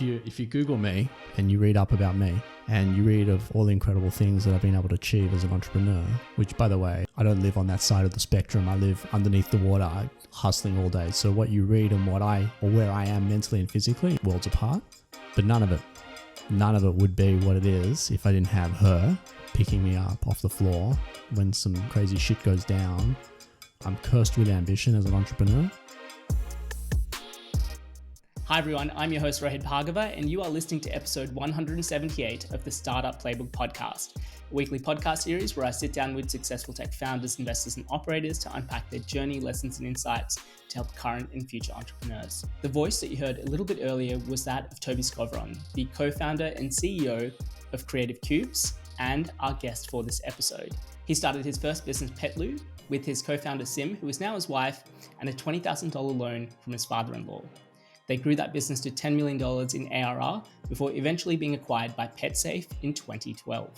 if you Google me and you read up about me and you read of all the incredible things that I've been able to achieve as an entrepreneur, which by the way, I don't live on that side of the spectrum. I live underneath the water, hustling all day. So what you read and where I am mentally and physically, worlds apart. But none of it would be what it is if I didn't have her picking me up off the floor when some crazy shit goes down. I'm cursed with ambition as an entrepreneur. Hi everyone, I'm your host Rohit Bhargava, and you are listening to episode 178 of the Startup Playbook podcast, a weekly podcast series where I sit down with successful tech founders, investors, and operators to unpack their journey, lessons, and insights to help current and future entrepreneurs. The voice that you heard a little bit earlier was that of Tobi Skovron, the co-founder and CEO of Creative Cubes, and our guest for this episode. He started his first business, Petloo, with his co-founder Sim, who is now his wife, and a $20,000 loan from his father-in-law. They grew that business to $10 million in ARR before eventually being acquired by PetSafe in 2012.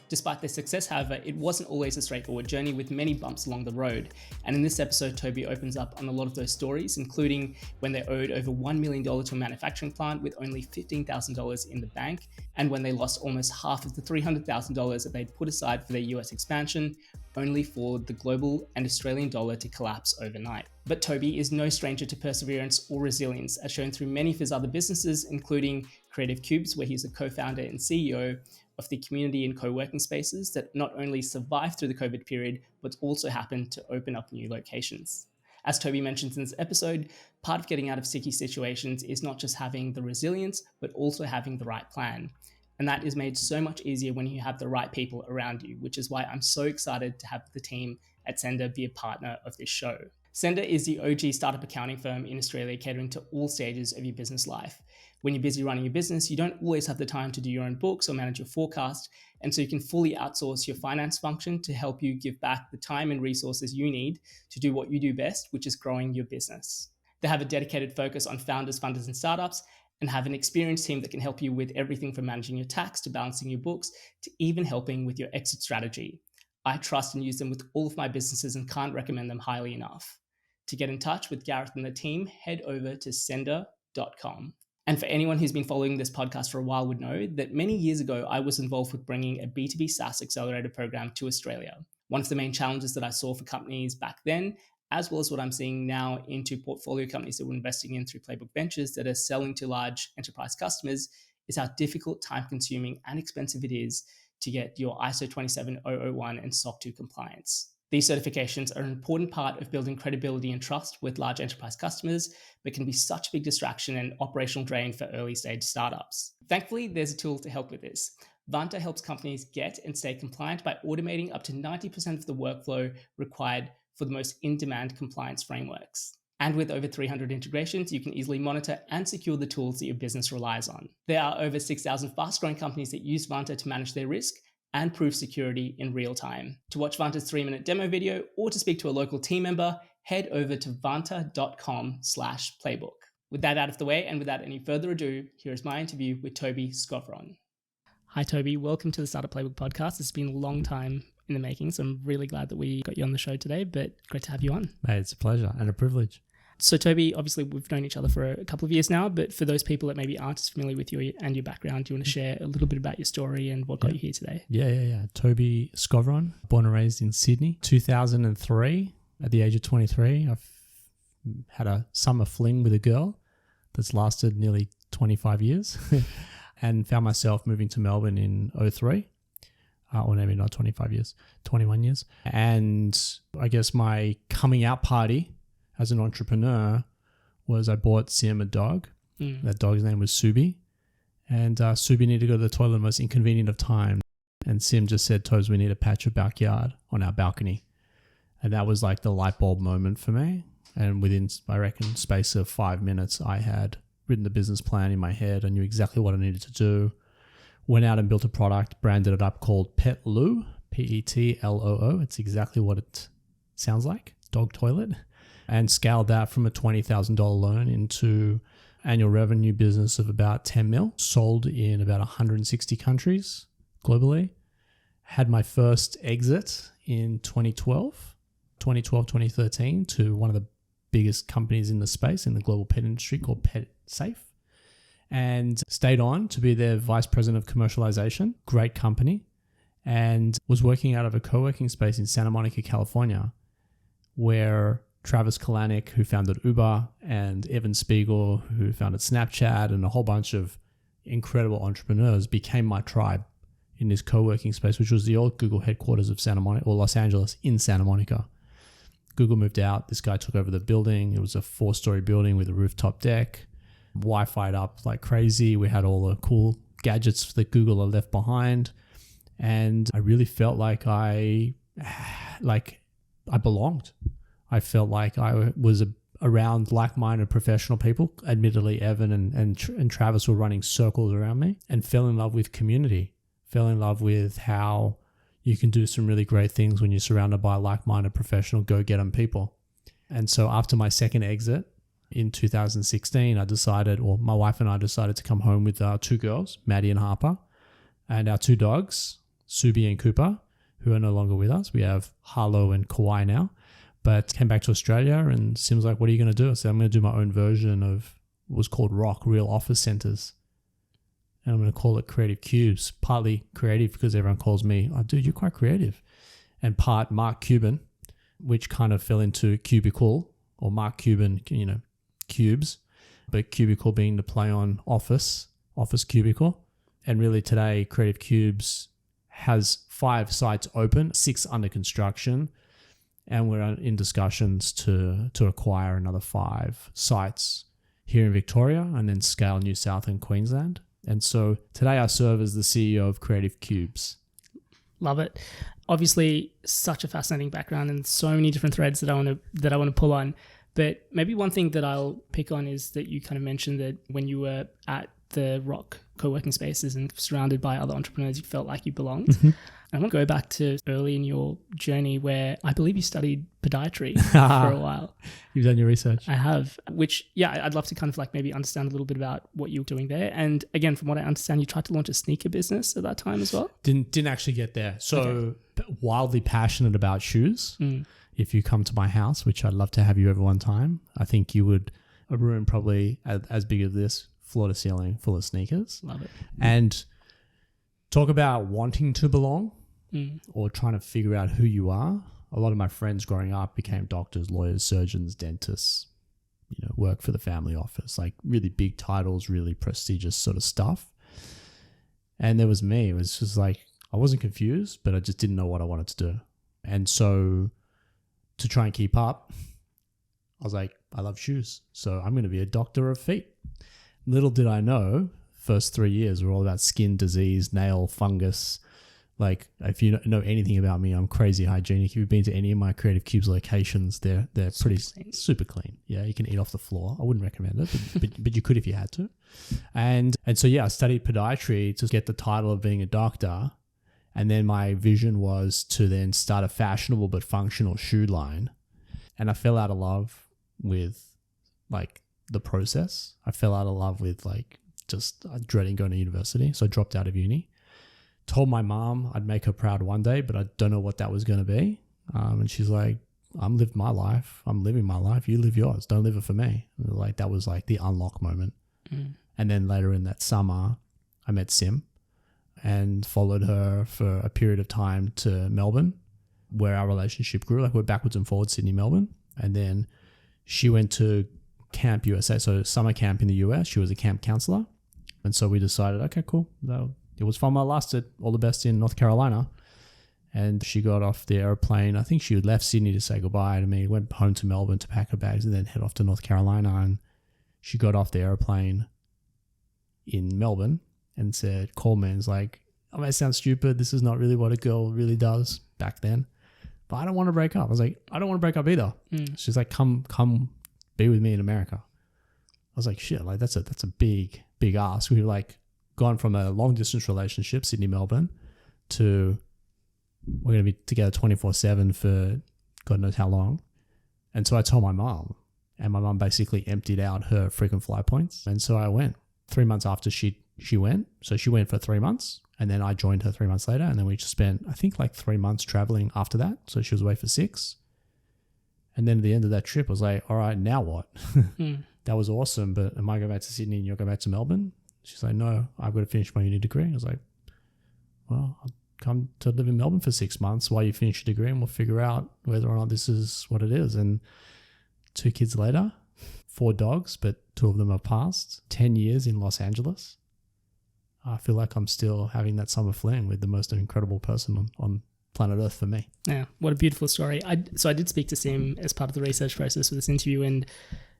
Despite their success, however, it wasn't always a straightforward journey with many bumps along the road. And in this episode, Tobi opens up on a lot of those stories, including when they owed over $1 million to a manufacturing plant with only $15,000 in the bank, and when they lost almost half of the $300,000 that they'd put aside for their US expansion, only for the global and Australian dollar to collapse overnight. But Tobi is no stranger to perseverance or resilience, as shown through many of his other businesses, including Creative Cubes, where he's a co-founder and CEO of the community and co-working spaces that not only survived through the COVID period, but also happened to open up new locations. As Tobi mentions in this episode, part of getting out of sticky situations is not just having the resilience, but also having the right plan. And that is made so much easier when you have the right people around you, which is why I'm so excited to have the team at Sender be a partner of this show. Sender is the OG startup accounting firm in Australia, catering to all stages of your business life. When you're busy running your business, you don't always have the time to do your own books or manage your forecast, and so you can fully outsource your finance function to help you give back the time and resources you need to do what you do best, which is growing your business. They have a dedicated focus on founders, funders, and startups, and have an experienced team that can help you with everything from managing your tax to balancing your books to even helping with your exit strategy. I trust and use them with all of my businesses and can't recommend them highly enough. To get in touch with Gareth and the team, head over to sender.com. And for anyone who's been following this podcast for a while would know that many years ago, I was involved with bringing a B2B SaaS accelerator program to Australia. One of the main challenges that I saw for companies back then, as well as what I'm seeing now into portfolio companies that we're investing in through Playbook Ventures that are selling to large enterprise customers, is how difficult, time-consuming, and expensive it is to get your ISO 27001 and SOC 2 compliance. These certifications are an important part of building credibility and trust with large enterprise customers, but can be such a big distraction and operational drain for early stage startups. Thankfully, there's a tool to help with this. Vanta helps companies get and stay compliant by automating up to 90% of the workflow required for the most in-demand compliance frameworks. And with over 300 integrations, you can easily monitor and secure the tools that your business relies on. There are over 6,000 fast-growing companies that use Vanta to manage their risk and prove security in real time. To watch Vanta's 3-minute demo video or to speak to a local team member, head over to vanta.com/playbook. With that out of the way, and without any further ado, here is my interview with Tobi Skovron. Hi Tobi, welcome to the Startup Playbook podcast. It's been a long time in the making, so I'm really glad that we got you on the show today, but great to have you on. Mate, it's a pleasure and a privilege. So Tobi, obviously we've known each other for a couple of years now, but for those people that maybe aren't as familiar with you and your background, do you want to share a little bit about your story and what got you here today? Yeah. Tobi Skovron, born and raised in Sydney. 2003, at the age of 23, I've had a summer fling with a girl that's lasted nearly 25 years and found myself moving to Melbourne in 03. Or maybe not 25 years, 21 years. And I guess my coming out party as an entrepreneur was I bought Sim a dog. That dog's name was Subi. And Subi needed to go to the toilet the most inconvenient of times. And Sim just said, Tobes, we need to patch your backyard on our balcony. And that was like the light bulb moment for me. And within, I reckon, space of 5 minutes, I had written the business plan in my head. I knew exactly what I needed to do. Went out and built a product, branded it up called Petloo, Petloo. It's exactly what it sounds like, dog toilet. And scaled that from a $20,000 loan into annual revenue business of about 10 mil, sold in about 160 countries globally. Had my first exit in 2013 to one of the biggest companies in the space in the global pet industry called PetSafe. and stayed on to be their vice president of commercialization. Great company. And was working out of a co-working space in Santa Monica, California, where Travis Kalanick, who founded Uber, and Evan Spiegel, who founded Snapchat, and a whole bunch of incredible entrepreneurs became my tribe in this co-working space, which was the old Google headquarters of Santa Monica, or Los Angeles in Santa Monica. Google moved out. This guy took over the building. It was a 4-story building with a rooftop deck, Wi-Fi'd up like crazy. We had all the cool gadgets that Google had left behind. And I really felt like I belonged. I felt like I was around like-minded professional people. Admittedly, Evan and Travis were running circles around me, and fell in love with community, fell in love with how you can do some really great things when you're surrounded by like-minded professional go-get-em people. And so after my second exit in 2016, my wife and I decided to come home with our 2 girls, Maddie and Harper, and our 2 dogs, Subi and Cooper, who are no longer with us. We have Harlow and Kauai now, but came back to Australia, and Sim's like, what are you going to do? I said, I'm going to do my own version of what was called ROC, Real Office Centers. And I'm going to call it Creative Cubes, partly creative because everyone calls me, oh, dude, you're quite creative. And part Mark Cuban, which kind of fell into cubicle, or Mark Cuban, cubes, but cubicle being the play on office cubicle. And really today, Creative Cubes has 5 sites open, 6 under construction, and we're in discussions to acquire another 5 sites here in Victoria and then scale New South and Queensland. And so today I serve as the CEO of Creative Cubes. Love it. Obviously, such a fascinating background and so many different threads that I want to pull on. But maybe one thing that I'll pick on is that you kind of mentioned that when you were at the ROC co-working spaces and surrounded by other entrepreneurs, you felt like you belonged. Mm-hmm. I want to go back to early in your journey where I believe you studied podiatry for a while. You've done your research. I have, which, I'd love to kind of like maybe understand a little bit about what you were doing there. And again, from what I understand, you tried to launch a sneaker business at that time as well? Didn't actually get there. So wildly passionate about shoes. If you come to my house, which I'd love to have you over one time, I think you would, a room probably as big as this, floor to ceiling, full of sneakers. Love it. And talk about wanting to belong or trying to figure out who you are. A lot of my friends growing up became doctors, lawyers, surgeons, dentists, work for the family office, like really big titles, really prestigious sort of stuff. And there was me. It was just like, I wasn't confused, but I just didn't know what I wanted to do. And so to try and keep up, I was like, I love shoes, so I'm going to be a doctor of feet. Little did I know, first 3 years were all about skin disease, nail, fungus. Like, if you know anything about me, I'm crazy hygienic. If you've been to any of my Creative Cubes locations, they're pretty super clean. Yeah, you can eat off the floor. I wouldn't recommend it, but you could if you had to. And so, I studied podiatry to get the title of being a doctor. And then my vision was to then start a fashionable but functional shoe line. And I fell out of love with like the process. I fell out of love with like just dreading going to university. So I dropped out of uni. Told my mom I'd make her proud one day, but I don't know what that was going to be. And she's like, I'm living my life. You live yours. Don't live it for me. And like, that was like the unlock moment. And then later in that summer, I met Sim and followed her for a period of time to Melbourne, where our relationship grew. Like, we're backwards and forwards, Sydney, Melbourne. And then she went to Camp USA, so summer camp in the US. She was a camp counselor. And so we decided, okay, cool. It was fun while it lasted. All the best in North Carolina. And she got off the airplane. I think she had left Sydney to say goodbye to me, went home to Melbourne to pack her bags and then head off to North Carolina. And she got off the airplane in Melbourne and said, call me. And it's like, I might sound stupid. This is not really what a girl really does back then. But I don't want to break up. I was like, I don't want to break up either. She's like, come be with me in America. I was like, shit, like that's a big ask. We were like gone from a long distance relationship, Sydney, Melbourne, to we're going to be together 24/7 for God knows how long. And so I told my mom, and my mom basically emptied out her frequent fly points. And so I went 3 months after she went. So she went for 3 months and then I joined her 3 months later. And then we just spent, I think, like 3 months traveling after that. So she was away for 6. And then at the end of that trip, I was like, all right, now what? That was awesome. But am I going back to Sydney and you're going back to Melbourne? She's like, no, I've got to finish my uni degree. I was like, well, I'll come to live in Melbourne for 6 months while you finish your degree and we'll figure out whether or not this is what it is. And 2 kids later, 4 dogs, but 2 of them have passed, 10 years in Los Angeles. I feel like I'm still having that summer fling with the most incredible person on planet Earth for me. Yeah, what a beautiful story. So I did speak to Sim as part of the research process for this interview, and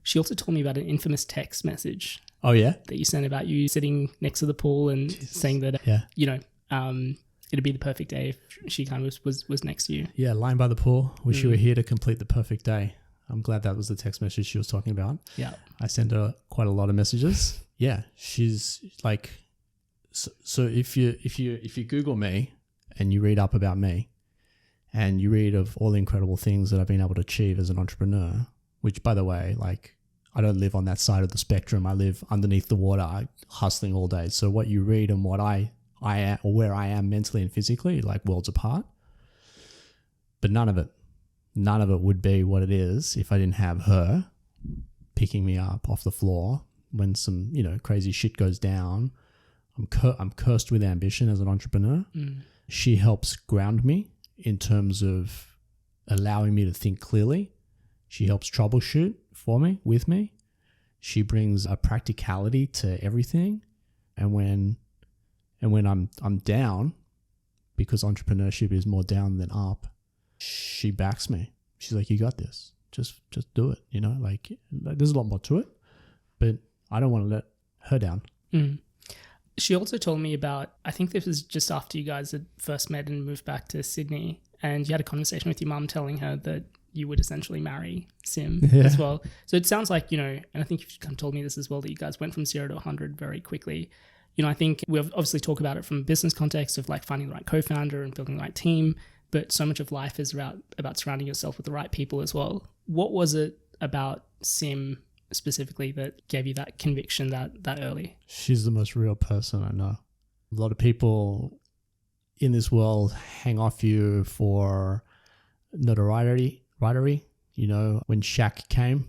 she also told me about an infamous text message. Oh, yeah? That you sent about you sitting next to the pool and saying that, it'd be the perfect day if she kind of was next to you. Yeah, lying by the pool. Wish you were here to complete the perfect day. I'm glad that was the text message she was talking about. Yeah. I sent her quite a lot of messages. Yeah, she's like, so if you Google me and you read up about me and you read of all the incredible things that I've been able to achieve as an entrepreneur, which by the way, like I don't live on that side of the spectrum. I live underneath the water, hustling all day. So what you read and what I am, or where I am mentally and physically, like worlds apart. But none of it would be what it is if I didn't have her picking me up off the floor when some, crazy shit goes down. I'm cursed with ambition as an entrepreneur. She helps ground me in terms of allowing me to think clearly. She helps troubleshoot for me, with me. She brings a practicality to everything. And when I'm down, because entrepreneurship is more down than up, she backs me. She's like, you got this. Just do it. Like there's a lot more to it, but I don't want to let her down. She also told me about, I think this was just after you guys had first met and moved back to Sydney, and you had a conversation with your mum telling her that you would essentially marry Sim as well. So it sounds like, and I think you've kind of told me this as well, that you guys went from 0 to 100 very quickly. I think we obviously talk about it from a business context of like finding the right co-founder and building the right team, but so much of life is about surrounding yourself with the right people as well. What was it about Sim specifically that gave you that conviction that early? She's the most real person I know. A lot of people in this world hang off you for notoriety. When Shaq came,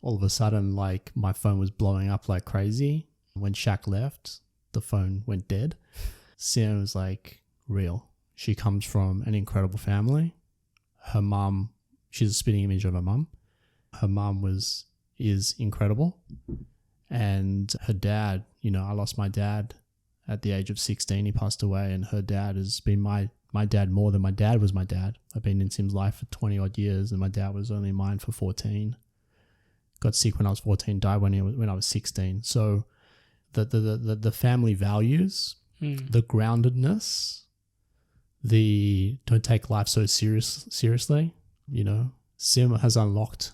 all of a sudden, like my phone was blowing up like crazy. When Shaq left, the phone went dead. Sim was like real. She comes from an incredible family. Her mum, she's a spitting image of her mum. Her mum is incredible. And her dad, I lost my dad at the age of 16. He passed away, and her dad has been my dad more than my dad was my dad. I've been in Sim's life for 20 odd years, and my dad was only mine for 14. Got sick when I was 14, died when I was 16. So the family values, the groundedness, the don't take life so seriously, Sim has unlocked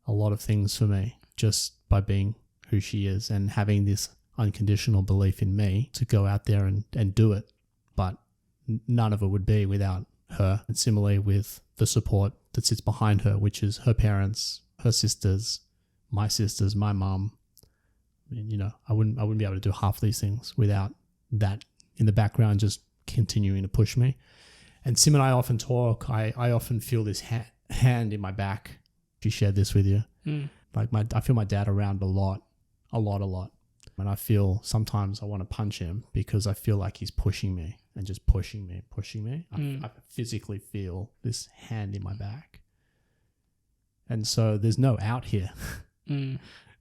a lot of things for me just by being who she is and having this unconditional belief in me to go out there and do it. But none of it would be without her. And similarly with the support that sits behind her, which is her parents, her sisters, my mum. I wouldn't be able to do half these things without that in the background just continuing to push me. And Sim and I often talk. I often feel this hand in my back. She shared this with you. Like I feel my dad around a lot. And I feel sometimes I want to punch him because I feel like he's pushing me and just pushing me. I physically feel this hand in my back. And so there's no out here.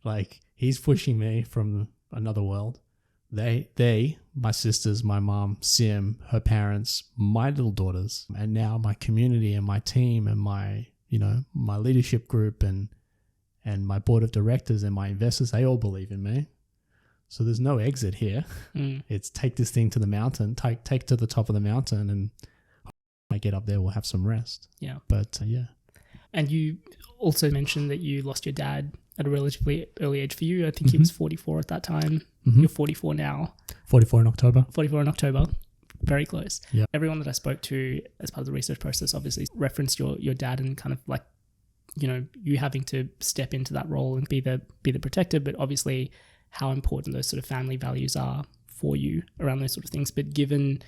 Like he's pushing me from another world. They, my sisters, my mom, Sim, her parents, my little daughters, and now my community and my team and my leadership group and my board of directors and my investors, they all believe in me. So there's no exit here. It's take this thing to the mountain, take to the top of the mountain, and when I get up there, we'll have some rest. Yeah. But yeah. And you also mentioned that you lost your dad at a relatively early age for you. I think he was 44 at that time. You're 44 now. 44 in October. 44 in October. Very close. Yeah. Everyone that I spoke to as part of the research process obviously referenced your dad and kind of like, you having to step into that role and be the protector, but obviously how important those sort of family values are for you around those sort of things. But given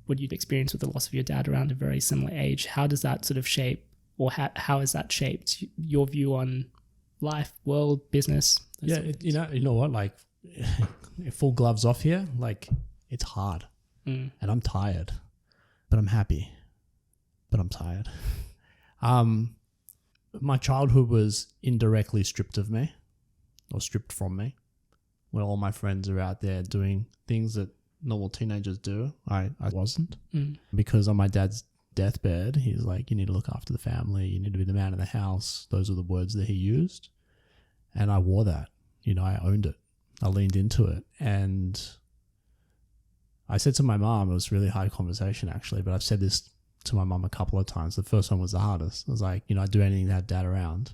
what you've experienced with the loss of your dad around a very similar age, how does that sort of shape, or how has that shaped your view on life, world, business? Yeah, you know what? Like full gloves off here, like it's hard and I'm tired, but I'm happy, but I'm tired. My childhood was indirectly stripped of me or stripped from me when all my friends are out there doing things that normal teenagers do. I wasn't because on my dad's deathbed, he's like, you need to look after the family. You need to be the man of the house. Those are the words that he used. And I wore that, I owned it. I leaned into it. And I said to my mom, it was a really hard conversation actually, but I've said this to my mom a couple of times. The first one was the hardest. I was like, I'd do anything to have dad around,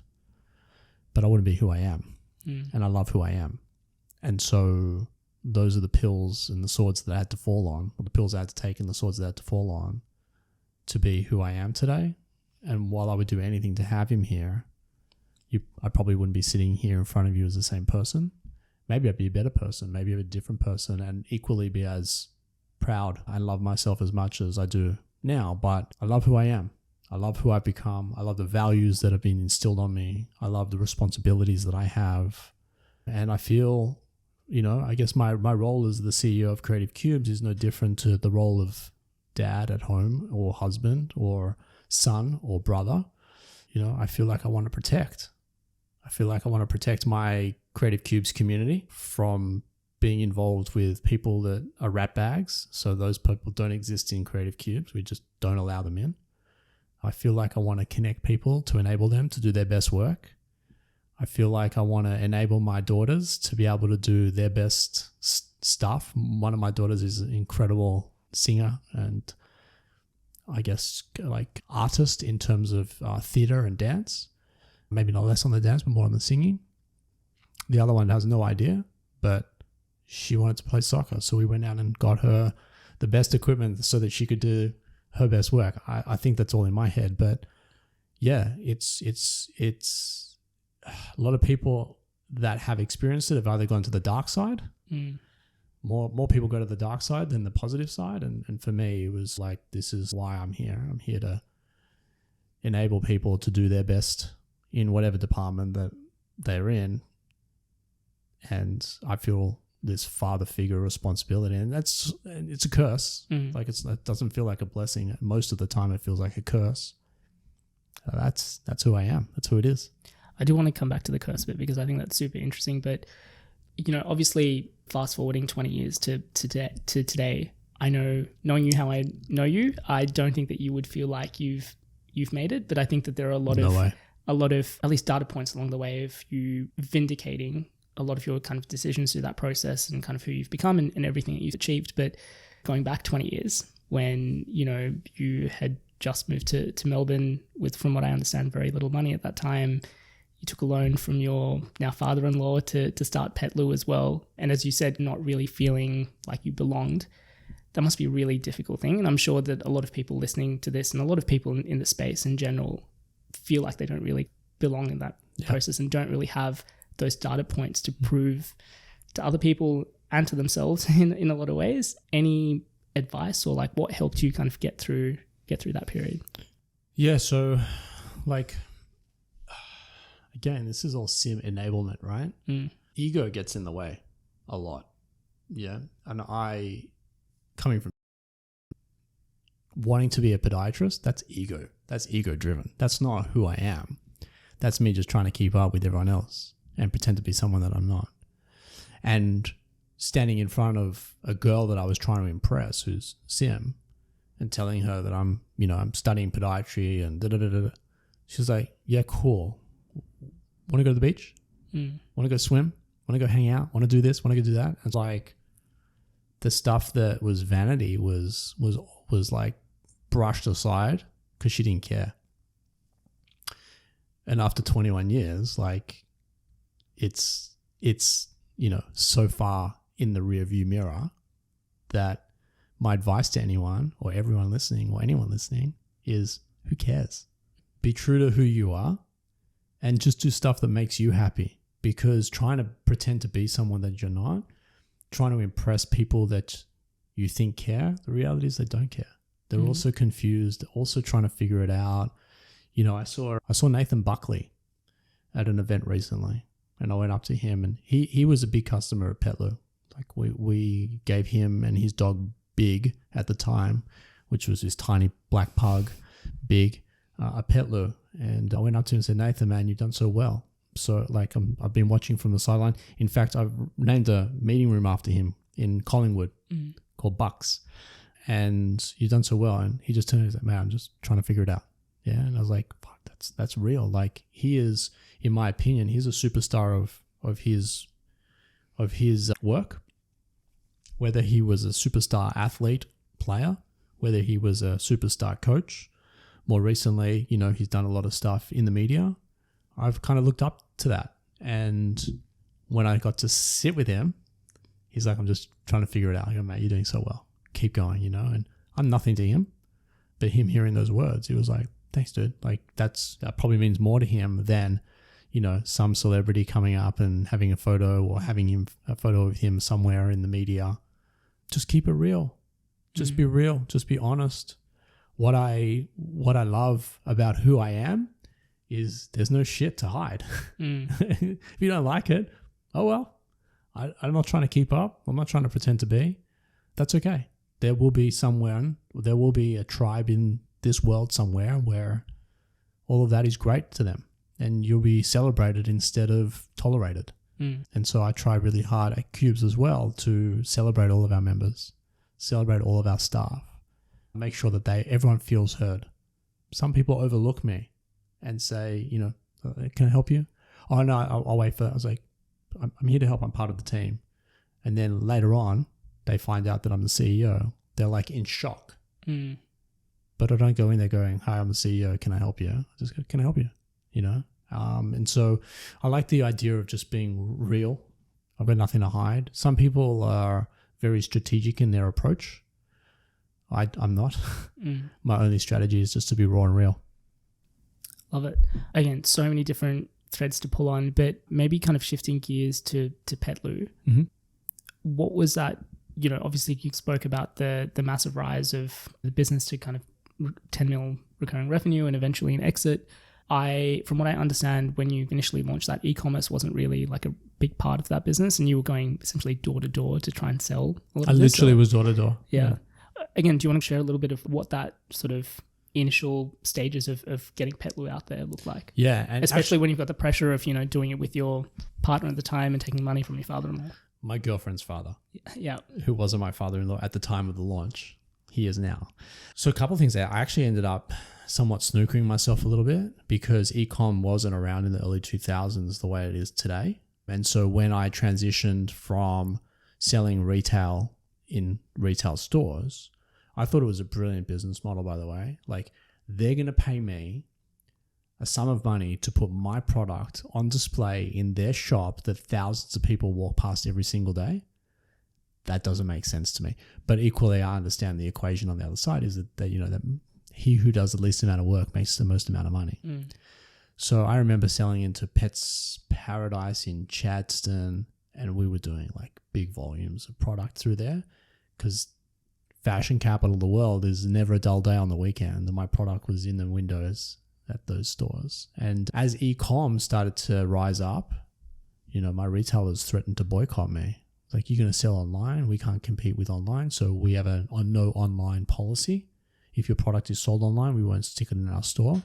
but I wouldn't be who I am. And I love who I am. And so those are the pills and the swords that I had to fall on, or the pills I had to take and the swords that I had to fall on to be who I am today. And while I would do anything to have him here, I probably wouldn't be sitting here in front of you as the same person. Maybe I'd be a better person, maybe a different person, and equally be as proud. I love myself as much as I do now, but I love who I am. I love who I've become. I love the values that have been instilled on me. I love the responsibilities that I have. And I feel, I guess my role as the CEO of Creative Cubes is no different to the role of dad at home or husband or son or brother. I feel like I want to protect. I feel like I want to protect my Creative Cubes community from being involved with people that are rat bags. So those people don't exist in Creative Cubes. We just don't allow them in. I feel like I want to connect people to enable them to do their best work. I feel like I want to enable my daughters to be able to do their best stuff. One of my daughters is an incredible singer and I guess like artist in terms of theater and dance. Maybe not less on the dance, but more on the singing. The other one has no idea, but she wanted to play soccer. So we went out and got her the best equipment so that she could do her best work. I think that's all in my head, but yeah, it's a lot of people that have experienced it have either gone to the dark side. More people go to the dark side than the positive side. And for me, it was like, this is why I'm here. I'm here to enable people to do their best in whatever department that they're in. And I feel this father figure responsibility, and it's a curse. Like it doesn't feel like a blessing. Most of the time it feels like a curse. That's who I am. That's who it is. I do want to come back to the curse bit because I think that's super interesting. But, obviously fast forwarding 20 years to today, I know, knowing you how I know you, I don't think that you would feel like you've made it. But I think that there are a lot of at least data points along the way of you vindicating a lot of your kind of decisions through that process and kind of who you've become and everything that you've achieved. But going back 20 years when, you had just moved to Melbourne with, from what I understand, very little money at that time. You took a loan from your now father-in-law to start Petloo as well. And as you said, not really feeling like you belonged. That must be a really difficult thing. And I'm sure that a lot of people listening to this and a lot of people in the space in general feel like they don't really belong in that process and don't really have those data points to prove to other people and to themselves in a lot of ways. Any advice or like what helped you kind of get through that period? Yeah, so like again, this is all sim enablement, right? Ego gets in the way a lot. Yeah. And I, coming from wanting to be a podiatrist, that's ego. That's ego driven. That's not who I am. That's me just trying to keep up with everyone else and pretend to be someone that I'm not. And standing in front of a girl that I was trying to impress, who's sim, and telling her that I'm studying podiatry and da-da-da-da. She's like, yeah, cool. Want to go to the beach? Want to go swim? Want to go hang out? Want to do this? Want to go do that? It's like the stuff that was vanity was like brushed aside because she didn't care. And after 21 years, like it's so far in the rear view mirror that my advice to anyone or everyone listening or anyone listening is, who cares? Be true to who you are and just do stuff that makes you happy, because trying to pretend to be someone that you're not, trying to impress people that you think care, the reality is they don't care. They're also confused, also trying to figure it out. I saw Nathan Buckley at an event recently. and I went up to him, and he was a big customer at Petloo. Like we gave him and his dog Big at the time, which was this tiny black pug, Big, a Petloo. And I went up to him and said, Nathan, man, you've done so well. So like I've been watching from the sideline. In fact, I've named a meeting room after him in Collingwood called Bucks. And you've done so well. And he just turned and said, man, I'm just trying to figure it out. Yeah. And I was like, fuck, that's real. Like he is, in my opinion, he's a superstar of his work. Whether he was a superstar athlete player, whether he was a superstar coach. More recently, he's done a lot of stuff in the media. I've kind of looked up to that. And when I got to sit with him, he's like, I'm just trying to figure it out. I go, mate, you're doing so well. Keep going, And I'm nothing to him. But him hearing those words, he was like, thanks, dude. Like that probably means more to him than, some celebrity coming up and having a photo or having a photo of him somewhere in the media. Just keep it real. Just be real. Just be honest. What I love about who I am is there's no shit to hide. If you don't like it, oh well. I'm not trying to keep up. I'm not trying to pretend to be. That's okay. There will be a tribe in this world somewhere where all of that is great to them, and you'll be celebrated instead of tolerated. And so I try really hard at Cubes as well to celebrate all of our members, celebrate all of our staff, make sure that everyone feels heard. Some people overlook me and say, can I help you? Oh, no, I'll wait for that. I was like, I'm here to help. I'm part of the team. And then later on, they find out that I'm the CEO. They're like in shock. But I don't go in there going, hi, I'm the CEO. Can I help you? I just go, can I help you? And so I like the idea of just being real. I've got nothing to hide. Some people are very strategic in their approach. I'm not. My only strategy is just to be raw and real. Love it. Again, so many different threads to pull on, but maybe kind of shifting gears to Petloo. What was that? Obviously you spoke about the massive rise of the business to kind of 10 mil recurring revenue and eventually an exit. From what I understand, when you initially launched that, e-commerce wasn't really like a big part of that business, and you were going essentially door to door to try and sell a lot of this. I literally was door to door. Yeah. Again, do you want to share a little bit of what that sort of initial stages of getting Petloo out there look like? Yeah. And especially when you've got the pressure of, doing it with your partner at the time and taking money from your father-in-law. My girlfriend's father. Yeah. Who wasn't my father-in-law at the time of the launch. He is now. So a couple of things there. I actually ended up somewhat snookering myself a little bit because e-com wasn't around in the early 2000s the way it is today. And so when I transitioned from selling retail in retail stores, I thought it was a brilliant business model, by the way. Like, they're going to pay me a sum of money to put my product on display in their shop that thousands of people walk past every single day. That doesn't make sense to me. But equally, I understand the equation on the other side is that that he who does the least amount of work makes the most amount of money. So I remember selling into Pets Paradise in Chadstone, and we were doing like big volumes of product through there because fashion capital of the world is never a dull day on the weekend, and my product was in the windows at those stores. And as e-com started to rise up, my retailers threatened to boycott me. Like, you're going to sell online? We can't compete with online. So we have a no online policy. If your product is sold online, we won't stick it in our store.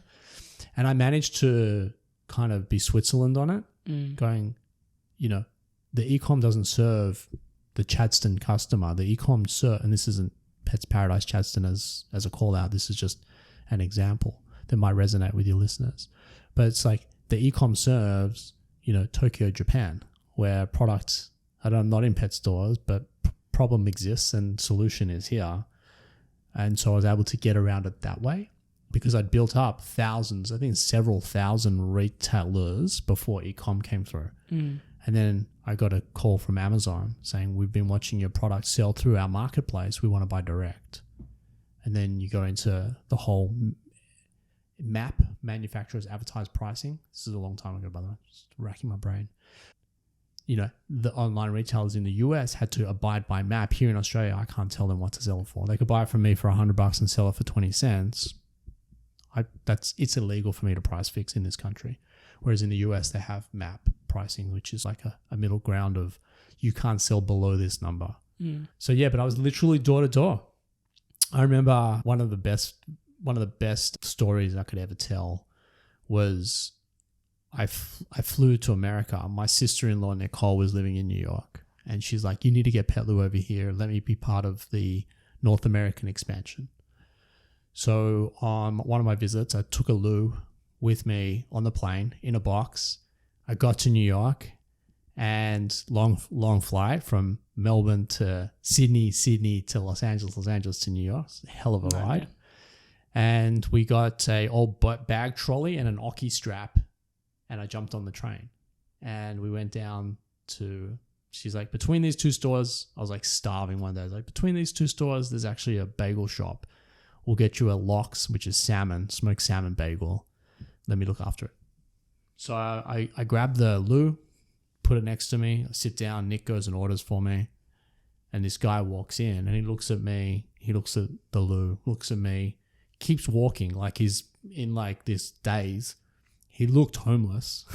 And I managed to kind of be Switzerland on it, going, the e-com doesn't serve the Chadstone customer. The e-com and this isn't Pets Paradise Chadstone as a call out. This is just an example that might resonate with your listeners. But it's like the e-com serves, Tokyo, Japan, where products are not in pet stores, but problem exists and solution is here. And so I was able to get around it that way because I'd built up thousands, I think several thousand retailers before e-com came through. And then I got a call from Amazon saying, we've been watching your product sell through our marketplace. We want to buy direct. And then you go into the whole MAP, manufacturers advertised pricing. This is a long time ago, by the way, just racking my brain. The online retailers in the US had to abide by MAP. Here in Australia, I can't tell them what to sell it for. They could buy it from me for $100 and sell it for 20 cents. It's illegal for me to price fix in this country. Whereas in the US, they have MAP pricing, which is like a middle ground of you can't sell below this number. Mm. So yeah, but I was literally door to door. I remember one of the best stories I could ever tell was I flew to America. My sister-in-law, Nicole, was living in New York. And she's like, you need to get Petloo over here. Let me be part of the North American expansion. So on one of my visits, I took a Lou with me on the plane in a box. I got to New York and long flight from Melbourne to Sydney to Los Angeles to New York. It's a hell of a ride. Yeah. And we got a old bag trolley and an Oki strap. And I jumped on the train. And we went down to... She's like, between these two stores, I was like starving one day. I was like, between these two stores, there's actually a bagel shop. We'll get you a lox, which is salmon, smoked salmon bagel. Let me look after it. So I grabbed the Lou, put it next to me. I sit down. Nick goes and orders for me. And this guy walks in and he looks at me. He looks at the Lou, looks at me, keeps walking like he's in like this daze. He looked homeless.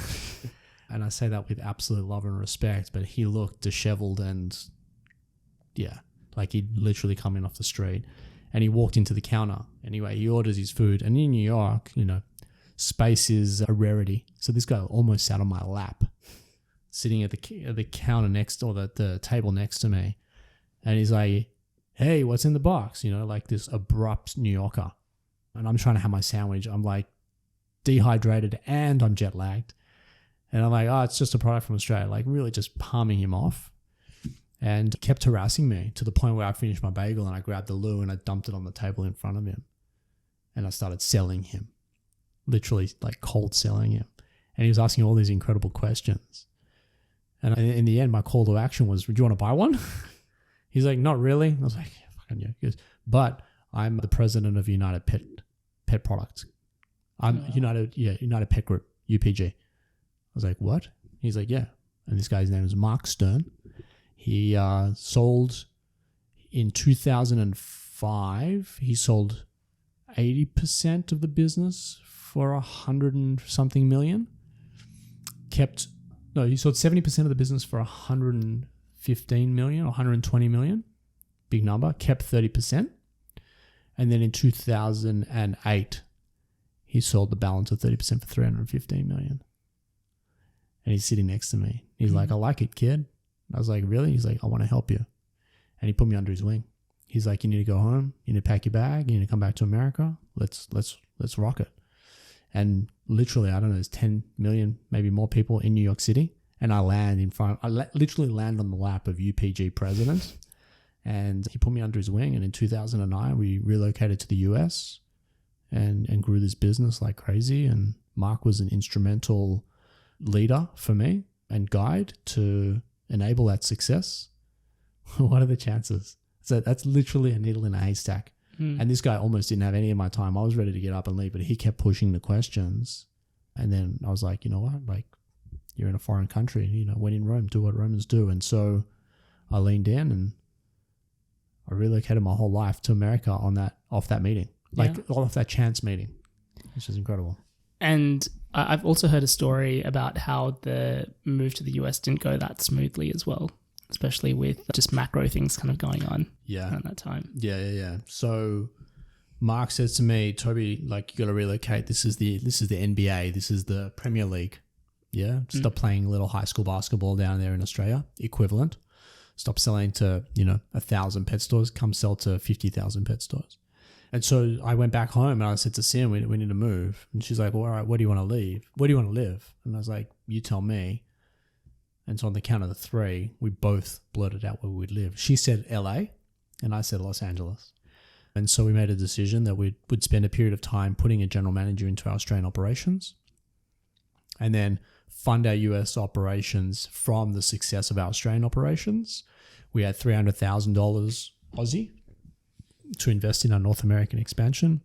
And I say that with absolute love and respect, but he looked disheveled and yeah, like he'd literally come in off the street. And he walked into the counter. Anyway, he orders his food. And in New York, you know, space is a rarity. So this guy almost sat on my lap, sitting at the counter next, or the table next to me. And he's like, hey, what's in the box? You know, like this abrupt New Yorker. And I'm trying to have my sandwich. I'm like dehydrated and I'm jet lagged. And I'm like, oh, it's just a product from Australia. Like really just palming him off. And kept harassing me to the point where I finished my bagel and I grabbed the Lou and I dumped it on the table in front of him. And I started selling him. Literally like cold selling him. And he was asking all these incredible questions. And in the end, my call to action was, do you want to buy one? He's like, not really. I was like, yeah, fucking yeah. He goes, but I'm the president of United Pet Products. I'm United Pet Group, UPG. I was like, what? He's like, yeah. And this guy's name is Mark Stern. He sold in 2005. He sold 80% of the business for 100 and something million. He sold 70% of the business for 115 million or 120 million. Big number. Kept 30%. And then in 2008, he sold the balance of 30% for 315 million. And he's sitting next to me. He's like, I like it, kid. I was like, really? He's like, I want to help you. And he put me under his wing. He's like, you need to go home. You need to pack your bag. You need to come back to America. Let's rock it. And literally, I don't know, there's 10 million, maybe more people in New York City. And I literally land on the lap of UPG president. And he put me under his wing. And in 2009, we relocated to the US and grew this business like crazy. And Mark was an instrumental leader for me and guide to enable that success. What are the chances? So that's literally a needle in a haystack. And this guy almost didn't have any of my time. I was ready to get up and leave, but he kept pushing the questions. And then I was like, you know what? Like, you're in a foreign country. You know, when in Rome, do what Romans do. And so I leaned in and I relocated my whole life to America off that meeting, off that chance meeting, which is incredible. And I've also heard a story about how the move to the US didn't go that smoothly as well, especially with just macro things kind of going on at that time. Yeah. So Mark says to me, Toby, like, you got to relocate. This is the NBA. This is the Premier League. Yeah. Stop playing little high school basketball down there in Australia. Equivalent. Stop selling to, 1,000 pet stores. Come sell to 50,000 pet stores. And so I went back home and I said to Sim, we need to move. And she's like, well, all right, where do you want to leave? Where do you want to live? And I was like, you tell me. And so on the count of the three, we both blurted out where we'd live. She said LA and I said Los Angeles. And so we made a decision that we'd spend a period of time putting a general manager into our Australian operations and then fund our US operations from the success of our Australian operations. We had $300,000 Aussie to invest in our North American expansion.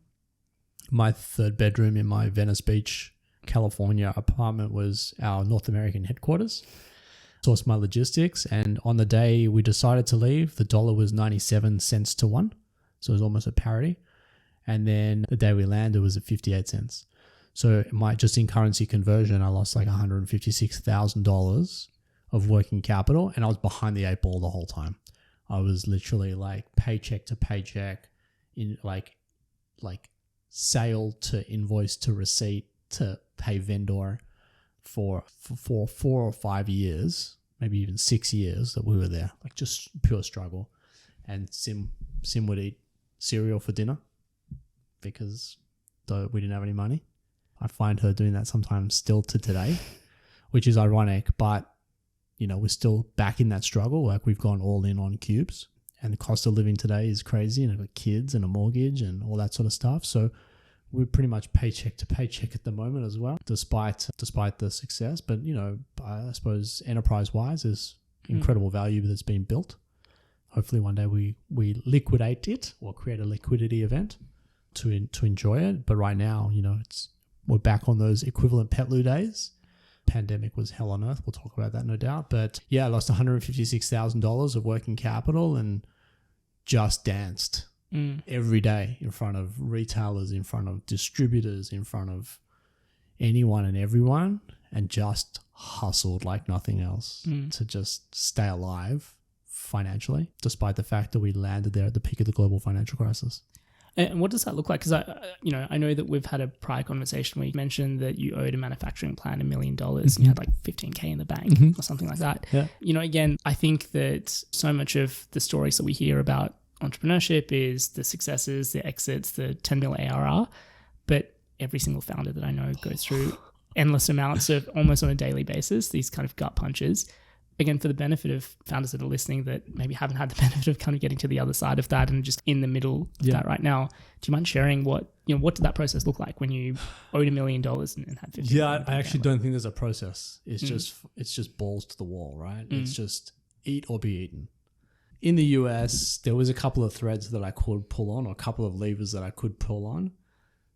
My third bedroom in my Venice Beach, California apartment was our North American headquarters. Sourced my logistics, and on the day we decided to leave, the dollar was 97 cents to one. So it was almost a parity. And then the day we landed was at 58 cents. So just in currency conversion, I lost like $156,000 of working capital, and I was behind the 8 ball the whole time. I was literally like paycheck to paycheck, in like sale to invoice to receipt to pay vendor for 4 or 5 years, maybe even 6 years that we were there, like just pure struggle. And Sim would eat cereal for dinner because we didn't have any money. I find her doing that sometimes still to today, which is ironic, but we're still back in that struggle. Like we've gone all in on cubes, and the cost of living today is crazy, and I've got kids and a mortgage and all that sort of stuff. So we're pretty much paycheck to paycheck at the moment as well, despite the success. But I suppose enterprise-wise, there's incredible value that's been built. Hopefully one day we liquidate it or create a liquidity event to enjoy it. But right now, we're back on those equivalent Petloo days. Pandemic was hell on earth. We'll talk about that, no doubt. But yeah, I lost $156,000 of working capital and just danced every day in front of retailers, in front of distributors, in front of anyone and everyone, and just hustled like nothing else to just stay alive financially, despite the fact that we landed there at the peak of the global financial crisis. And what does that look like? Because I know that we've had a prior conversation where you mentioned that you owed a manufacturing plant $1 million and you had like $15K in the bank or something like that. Yeah. Again, I think that so much of the stories that we hear about entrepreneurship is the successes, the exits, the 10 mil ARR, but every single founder that I know goes through endless amounts of, almost on a daily basis, these kind of gut punches. Again, for the benefit of founders that are listening that maybe haven't had the benefit of kind of getting to the other side of that and just in the middle of that right now, do you mind sharing what did that process look like when you owed $1 million and had 50? Yeah, I actually don't think there's a process. It's just balls to the wall, right? It's just eat or be eaten. In the US, there was a couple of threads that I could pull on, or a couple of levers that I could pull on.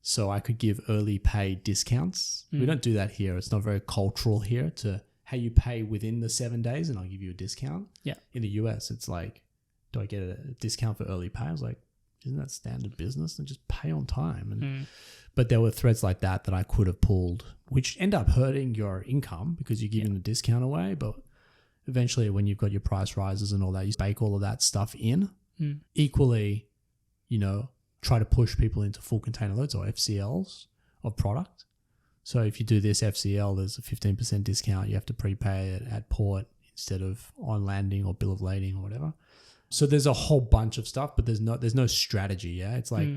So I could give early pay discounts. We don't do that here. It's not very cultural here to, hey, you pay within the 7 days and I'll give you a discount. Yeah. In the US, it's like, do I get a discount for early pay? I was like, isn't that standard business? And just pay on time. But there were threads like that I could have pulled, which end up hurting your income because you're giving the discount away. But eventually when you've got your price rises and all that, you bake all of that stuff in. Equally, try to push people into full container loads or FCLs of product. So if you do this FCL, there's a 15% discount. You have to prepay it at port instead of on landing or bill of lading or whatever. So there's a whole bunch of stuff, but there's no strategy. Yeah, it's like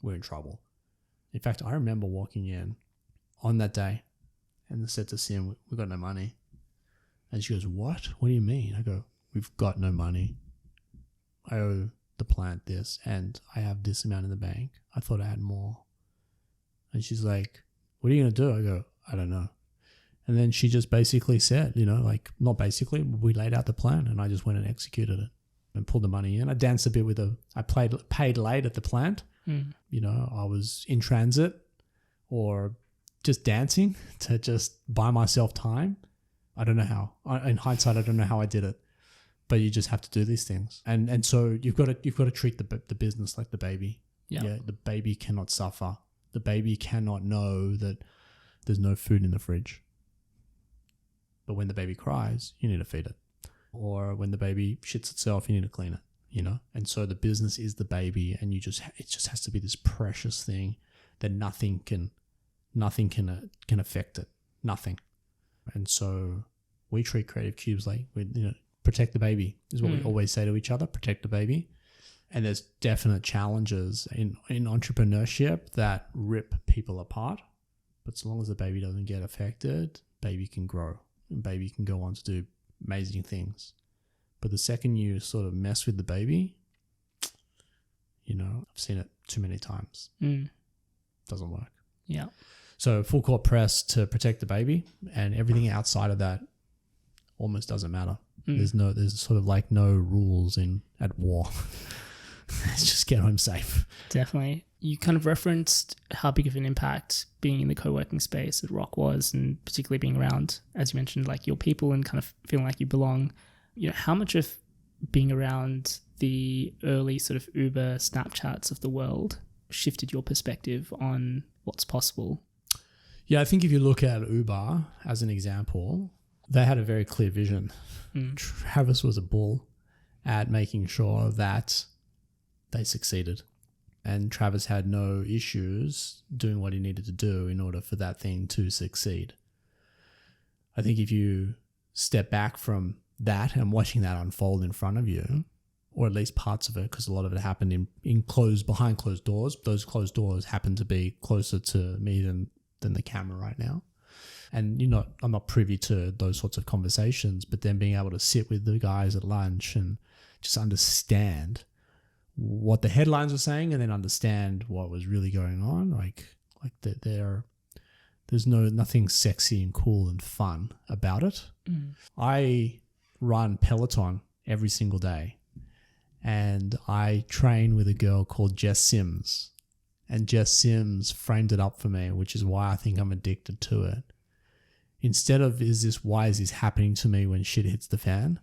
we're in trouble. In fact, I remember walking in on that day and I said to Sim, "We've got no money." And she goes, "What? What do you mean?" I go, "We've got no money. I owe the plant this, and I have this amount in the bank. I thought I had more." And she's like, "What are you going to do?" I go, "I don't know." And then she just basically said, not basically, we laid out the plan and I just went and executed it and pulled the money in. I danced a bit I paid late at the plant. I was in transit or just dancing to just buy myself time. I don't know how. In hindsight, I don't know how I did it, but you just have to do these things. And so you've got to treat the business like the baby. Yeah. The baby cannot suffer. The baby cannot know that there's no food in the fridge. But when the baby cries, you need to feed it. Or when the baby shits itself, you need to clean it, And so the business is the baby, and it just has to be this precious thing that nothing can affect it. Nothing. And so we treat Creative Cubes like protect the baby is what we always say to each other, protect the baby. And there's definite challenges in entrepreneurship that rip people apart. But so long as the baby doesn't get affected, baby can grow and baby can go on to do amazing things. But the second you sort of mess with the baby, I've seen it too many times. Doesn't work. Yeah. So full court press to protect the baby, and everything outside of that almost doesn't matter. There's sort of like no rules at war. Let's just get home safe. Definitely. You kind of referenced how big of an impact being in the co-working space at Rock was, and particularly being around, as you mentioned, like your people and kind of feeling like you belong. How much of being around the early sort of Uber Snapchats of the world shifted your perspective on what's possible? Yeah, I think if you look at Uber as an example, they had a very clear vision. Travis was a bull at making sure that they succeeded. And Travis had no issues doing what he needed to do in order for that thing to succeed. I think if you step back from that and watching that unfold in front of you, or at least parts of it, because a lot of it happened behind closed doors. Those closed doors happen to be closer to me than the camera right now. And I'm not privy to those sorts of conversations, but then being able to sit with the guys at lunch and just understand what the headlines were saying, and then understand what was really going on. Like there's nothing sexy and cool and fun about it. I run Peloton every single day, and I train with a girl called Jess Sims, and Jess Sims framed it up for me, which is why I think I'm addicted to it. Instead of why is this happening to me when shit hits the fan?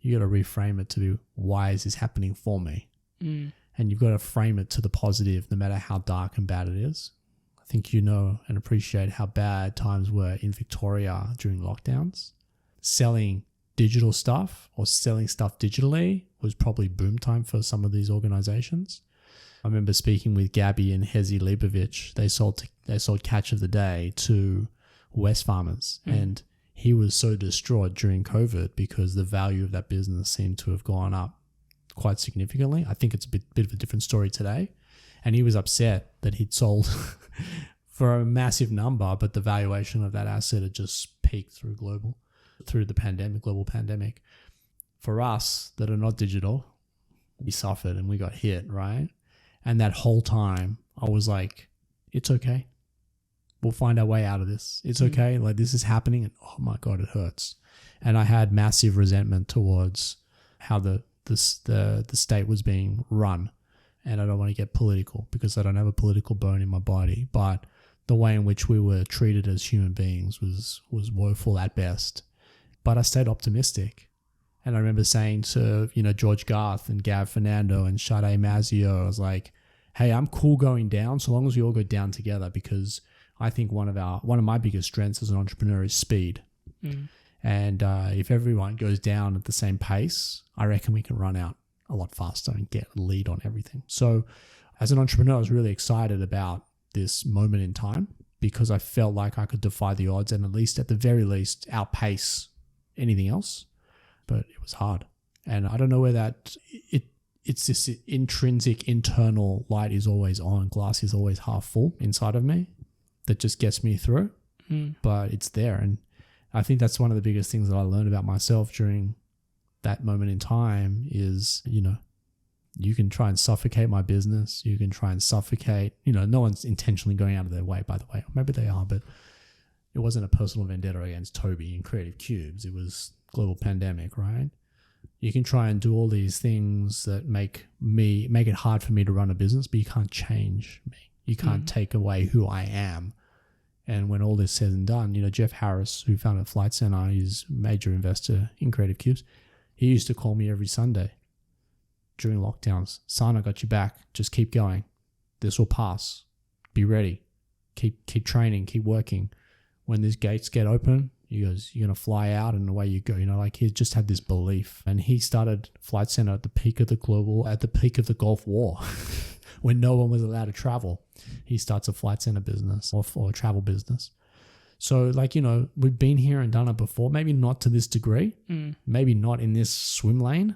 You got to reframe it to be, why is this happening for me? And you've got to frame it to the positive, no matter how dark and bad it is. I think you know and appreciate how bad times were in Victoria during lockdowns. Selling digital stuff or selling stuff digitally was probably boom time for some of these organizations. I remember speaking with Gabby and Hezi Leibovich. They sold Catch of the Day to Wesfarmers, and he was so distraught during COVID because the value of that business seemed to have gone up quite significantly. I think it's a bit of a different story today. And he was upset that he'd sold for a massive number, but the valuation of that asset had just peaked through the global pandemic. For us that are not digital, we suffered and we got hit, right? And that whole time I was like, it's okay. We'll find our way out of this. It's okay. Like, this is happening, and oh my God, it hurts. And I had massive resentment towards how the state was being run. And I don't want to get political because I don't have a political bone in my body, but the way in which we were treated as human beings was woeful at best. But I stayed optimistic. And I remember saying to, George Garth and Gav Fernando and Sade Mazio, I was like, hey, I'm cool going down so long as we all go down together, because I think one of my biggest strengths as an entrepreneur is speed. And if everyone goes down at the same pace, I reckon we can run out a lot faster and get a lead on everything. So as an entrepreneur, I was really excited about this moment in time because I felt like I could defy the odds and at the very least outpace anything else. But it was hard. And I don't know where it's this intrinsic internal light is always on, glass is always half full inside of me that just gets me through. But it's there. And I think that's one of the biggest things that I learned about myself during that moment in time is, you can try and suffocate my business. You can try and suffocate, no one's intentionally going out of their way, by the way. Maybe they are, but it wasn't a personal vendetta against Tobi and Creative Cubes. It was global pandemic, right? You can try and do all these things that make it hard for me to run a business, but you can't change me. You can't take away who I am. And when all this said and done, Jeff Harris, who founded Flight Center, is a major investor in Creative Cubes. He used to call me every Sunday during lockdowns. Son, I got you back. Just keep going. This will pass. Be ready. Keep training. Keep working. When these gates get open, he goes, you're going to fly out, and away you go. He just had this belief. And he started Flight Center at the peak of the Gulf War, when no one was allowed to travel. He starts a Flight Center business or a travel business. So we've been here and done it before, maybe not to this degree, maybe not in this swim lane,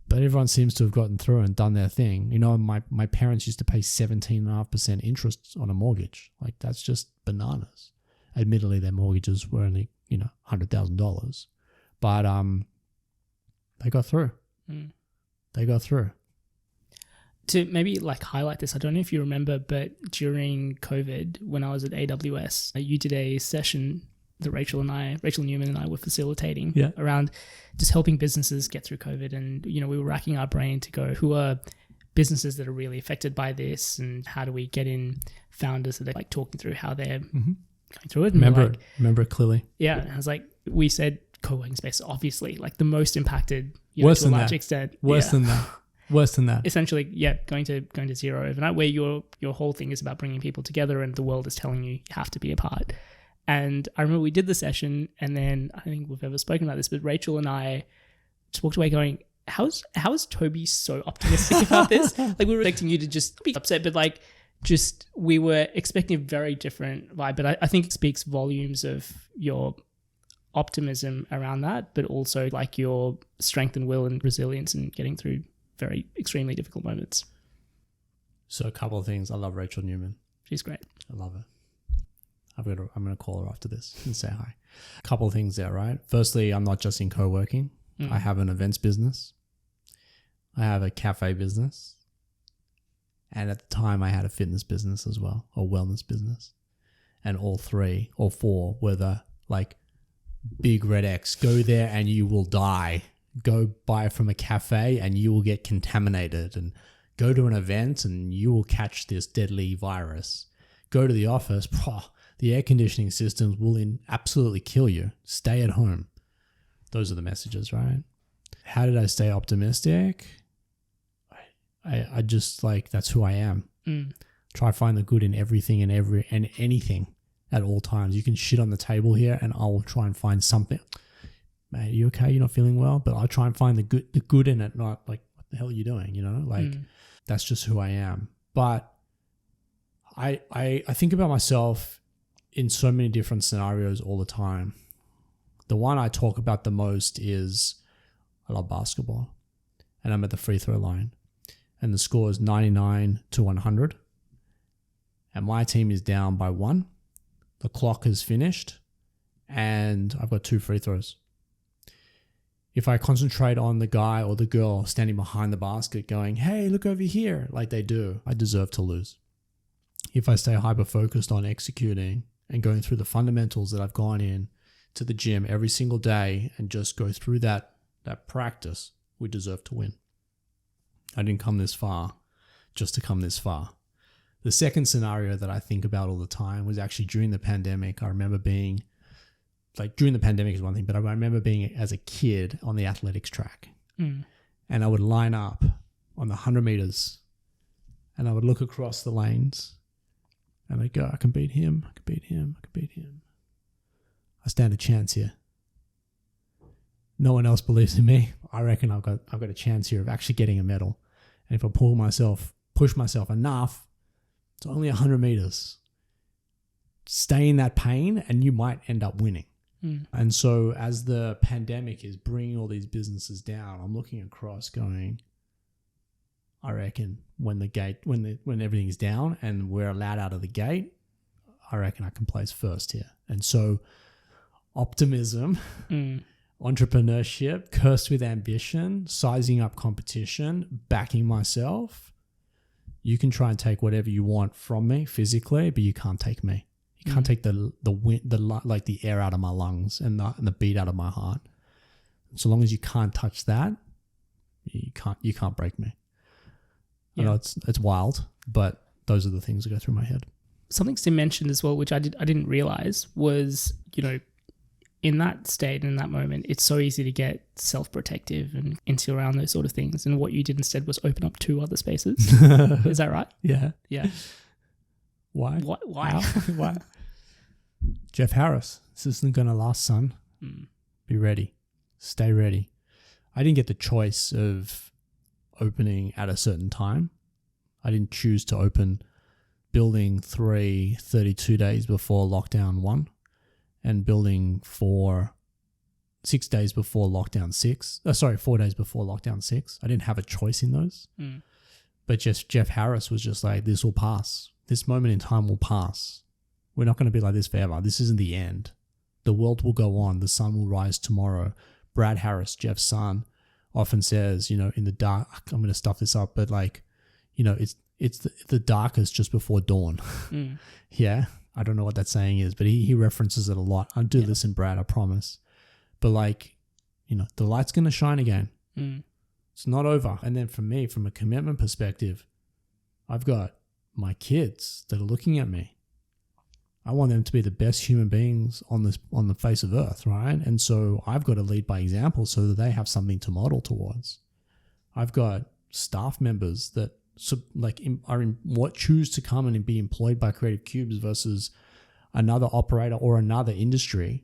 but everyone seems to have gotten through and done their thing. My parents used to pay 17.5% interest on a mortgage. Like, that's just bananas. Admittedly, their mortgages were only, $100,000, but they got through. They got through. To maybe highlight this, I don't know if you remember, but during COVID, when I was at AWS, you did a session that Rachel Newman and I were facilitating around just helping businesses get through COVID. And, we were racking our brain to go, who are businesses that are really affected by this, and how do we get in founders that are talking through how they're going through it. And remember it clearly. Yeah. And I was like, we said co-working space, obviously, the most impacted, to a large extent. Worse than that. Worse than that. Essentially, going to zero overnight, where your whole thing is about bringing people together, and the world is telling you have to be apart. And I remember we did the session, and then I don't think we've ever spoken about this, but Rachel and I just walked away going, how is Tobi so optimistic about this? Like, we were expecting you to just be upset, but like, just, we were expecting a very different vibe. But I think it speaks volumes of your optimism around that, but also like your strength and will and resilience in getting through very extremely difficult moments. So a couple of things. I love Rachel Newman. She's great. I love her. I'm going to call her after this and say hi. A couple of things there, right? Firstly, I'm not just in co-working. I have an events business. I have a cafe business. And at the time I had a fitness business as well, a wellness business. And all four were the like big red X. Go there and you will die. Go buy from a cafe and you will get contaminated. And go to an event and you will catch this deadly virus. Go to the office, the air conditioning systems will absolutely kill you. Stay at home. Those are the messages, right? How did I stay optimistic? I just like, that's who I am. Try to find the good in everything and anything at all times. You can shit on the table here and I will try and find something. Mate, are you okay? You're not feeling well? But I'll try and find the good in it, not like, what the hell are you doing? You know, like that's just who I am. But I think about myself in so many different scenarios all the time. The one I talk about the most is I love basketball and I'm at the free throw line and the score is 99-100 and my team is down by 1. The clock has finished and I've got 2 free throws. If I concentrate on the guy or the girl standing behind the basket going, hey, look over here, like they do, I deserve to lose. If I stay hyper-focused on executing and going through the fundamentals that I've gone in to the gym every single day and just go through that practice, we deserve to win. I didn't come this far just to come this far. The second scenario that I think about all the time was actually during the pandemic. I remember being, like during the pandemic is one thing, but I remember being as a kid on the athletics track. And I would line up on the 100 meters and I would look across the lanes and I'd go, I can beat him, I can beat him, I can beat him. I stand a chance here. No one else believes in me. I reckon I've got a chance here of actually getting a medal. And if I push myself enough, it's only 100 meters. Stay in that pain and you might end up winning. And so as the pandemic is bringing all these businesses down, I'm looking across going, I reckon when everything's down and we're allowed out of the gate, I reckon I can place first here. And so optimism, entrepreneurship, cursed with ambition, sizing up competition, backing myself. You can try and take whatever you want from me physically, but you can't take me. You can't take the wind, the air out of my lungs and the beat out of my heart. So long as you can't touch that, you can't break me. I know it's wild, but those are the things that go through my head. Something Sim mentioned as well, which I didn't realize, was, in that state, in that moment, it's so easy to get self-protective and into around those sort of things. And what you did instead was open up 2 other spaces. Is that right? Yeah. Yeah. Why? Why? Why? Jeff Harris, this isn't going to last, son. Be ready. Stay ready. I didn't get the choice of opening at a certain time. I didn't choose to open building 3 32 days before lockdown 1 and building 6 days before lockdown 6. 4 days before lockdown 6. I didn't have a choice in those. But just Jeff Harris was just like, this will pass. This moment in time will pass. We're not going to be like this forever. This isn't the end. The world will go on. The sun will rise tomorrow. Brad Harris, Jeff's son, often says, in the dark, I'm going to stuff this up, but it's the darkest just before dawn. Yeah. I don't know what that saying is, but he references it a lot. I do listen, Brad, I promise. But the light's going to shine again. It's not over. And then for me, from a commitment perspective, I've got my kids that are looking at me. I want them to be the best human beings on the face of earth, right? And so I've got to lead by example so that they have something to model towards. I've got staff members that what choose to come and be employed by Creative Cubes versus another operator or another industry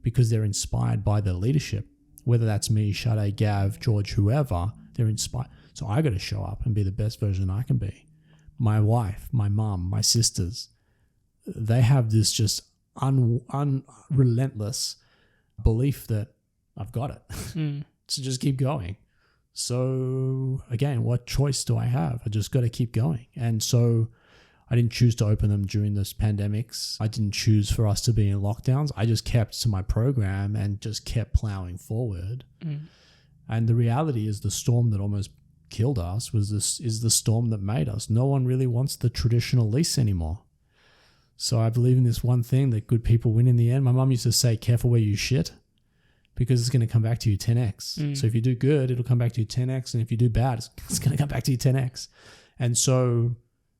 because they're inspired by their leadership. Whether that's me, Sade, Gav, George, whoever, they're inspired. So I got to show up and be the best version I can be. My wife, my mum, my sisters, they have this just unrelentless belief that I've got it. So just keep going. So again, what choice do I have? I just got to keep going. And so I didn't choose to open them during this pandemics. I didn't choose for us to be in lockdowns. I just kept to my program and just kept plowing forward. And the reality is the storm that almost killed us is the storm that made us. No one really wants the traditional lease anymore. So I believe in this one thing that good people win in the end. My mum used to say, careful where you shit, because it's going to come back to you 10x. So if you do good, it'll come back to you 10x. And if you do bad, it's going to come back to you 10x. And so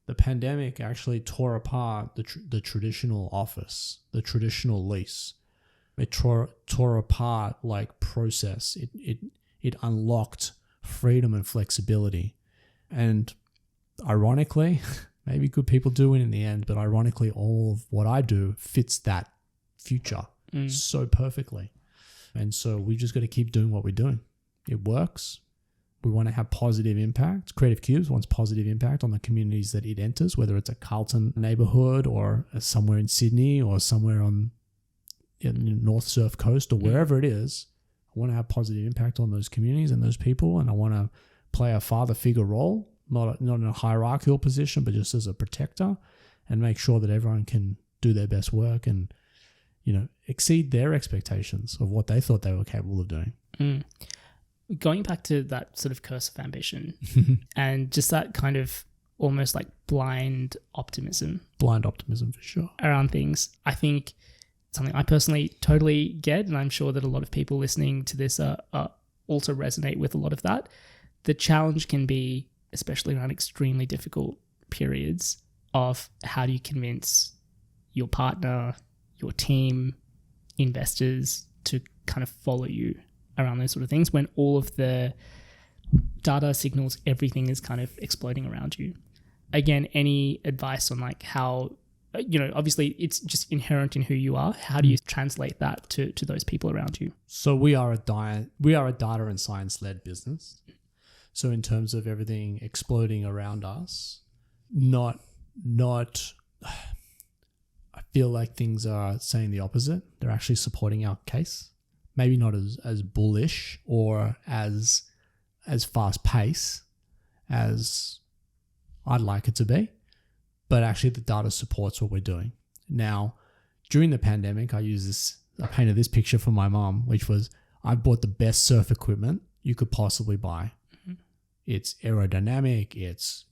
the pandemic actually tore apart the traditional office, the traditional lease. It tore apart like process. It unlocked freedom and flexibility. And ironically, maybe good people do win in the end, but ironically, all of what I do fits that future so perfectly. And so we just got to keep doing what we're doing. It works. We want to have positive impact. Creative Cubes wants positive impact on the communities that it enters, whether it's a Carlton neighborhood or somewhere in Sydney or somewhere on the North Surf Coast or wherever it is. I want to have positive impact on those communities and those people, and I want to play a father figure role, not in a hierarchical position, but just as a protector, and make sure that everyone can do their best work and, exceed their expectations of what they thought they were capable of doing. Going back to that sort of curse of ambition and just that kind of almost like blind optimism for sure around things, I think something I personally totally get, and I'm sure that a lot of people listening to this also resonate with a lot of that. The challenge can be, especially around extremely difficult periods, of how do you convince your partner, your team, investors to kind of follow you around those sort of things when all of the data signals, everything is kind of exploding around you. Again, any advice on like how, obviously it's just inherent in who you are. How do you translate that to those people around you? So we are a data and science-led business. So in terms of everything exploding around us, not I feel like things are saying the opposite. They're actually supporting our case. Maybe not as bullish or as fast pace as I'd like it to be, but actually the data supports what we're doing. Now, during the pandemic, I painted this picture for my mom, which was I bought the best surf equipment you could possibly buy. It's aerodynamic.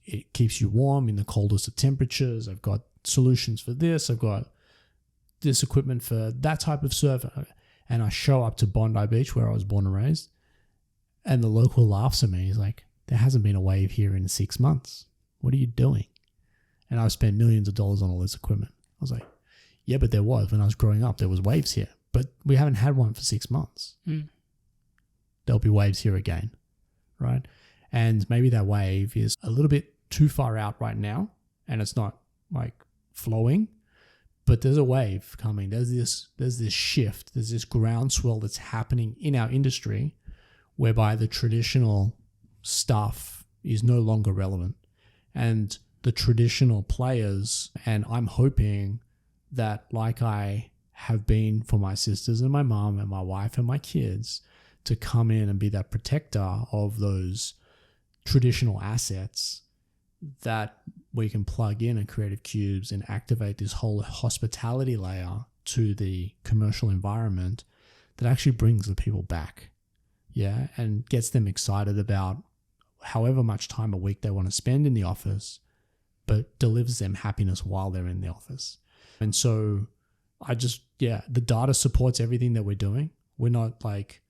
It keeps you warm in the coldest of temperatures. I've got solutions for this. I've got this equipment for that type of surf. And I show up to Bondi Beach, where I was born and raised, and the local laughs at me. He's like, there hasn't been a wave here in 6 months. What are you doing? And I've spent millions of dollars on all this equipment. I was like, yeah, but there was. When I was growing up, there was waves here. But we haven't had one for 6 months. There'll be waves here again, right? And maybe that wave is a little bit too far out right now, and it's not like flowing, but there's a wave coming. There's this shift. There's this groundswell that's happening in our industry whereby the traditional stuff is no longer relevant. And the traditional players, and I'm hoping that like I have been for my sisters and my mom and my wife and my kids, to come in and be that protector of those traditional assets that we can plug in at Creative Cubes and activate this whole hospitality layer to the commercial environment that actually brings the people back, and gets them excited about however much time a week they want to spend in the office, but delivers them happiness while they're in the office. And so the data supports everything that we're doing. We're not like,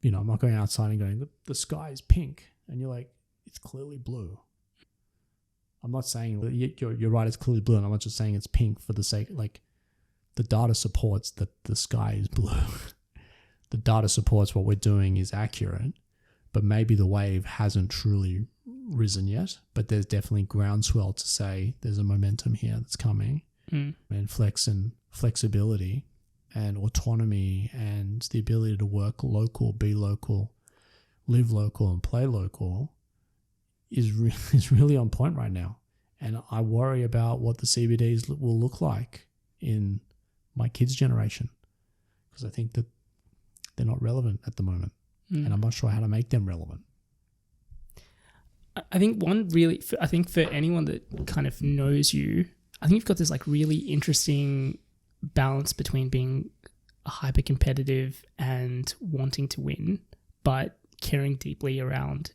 I'm not going outside and going, the sky is pink. And you're like, it's clearly blue. I'm not saying you're right, it's clearly blue. And I'm not just saying it's pink for the sake, like the data supports that the sky is blue. The data supports what we're doing is accurate, but maybe the wave hasn't truly risen yet. But there's definitely groundswell to say there's a momentum here that's coming. And flexibility and autonomy and the ability to work local, be local, live local and play local is really on point right now. And I worry about what the CBDs will look like in my kids' generation, because I think that they're not relevant at the moment, and I'm not sure how to make them relevant. I think for anyone that kind of knows you, I think you've got this like really interesting balance between being hyper competitive and wanting to win, but caring deeply around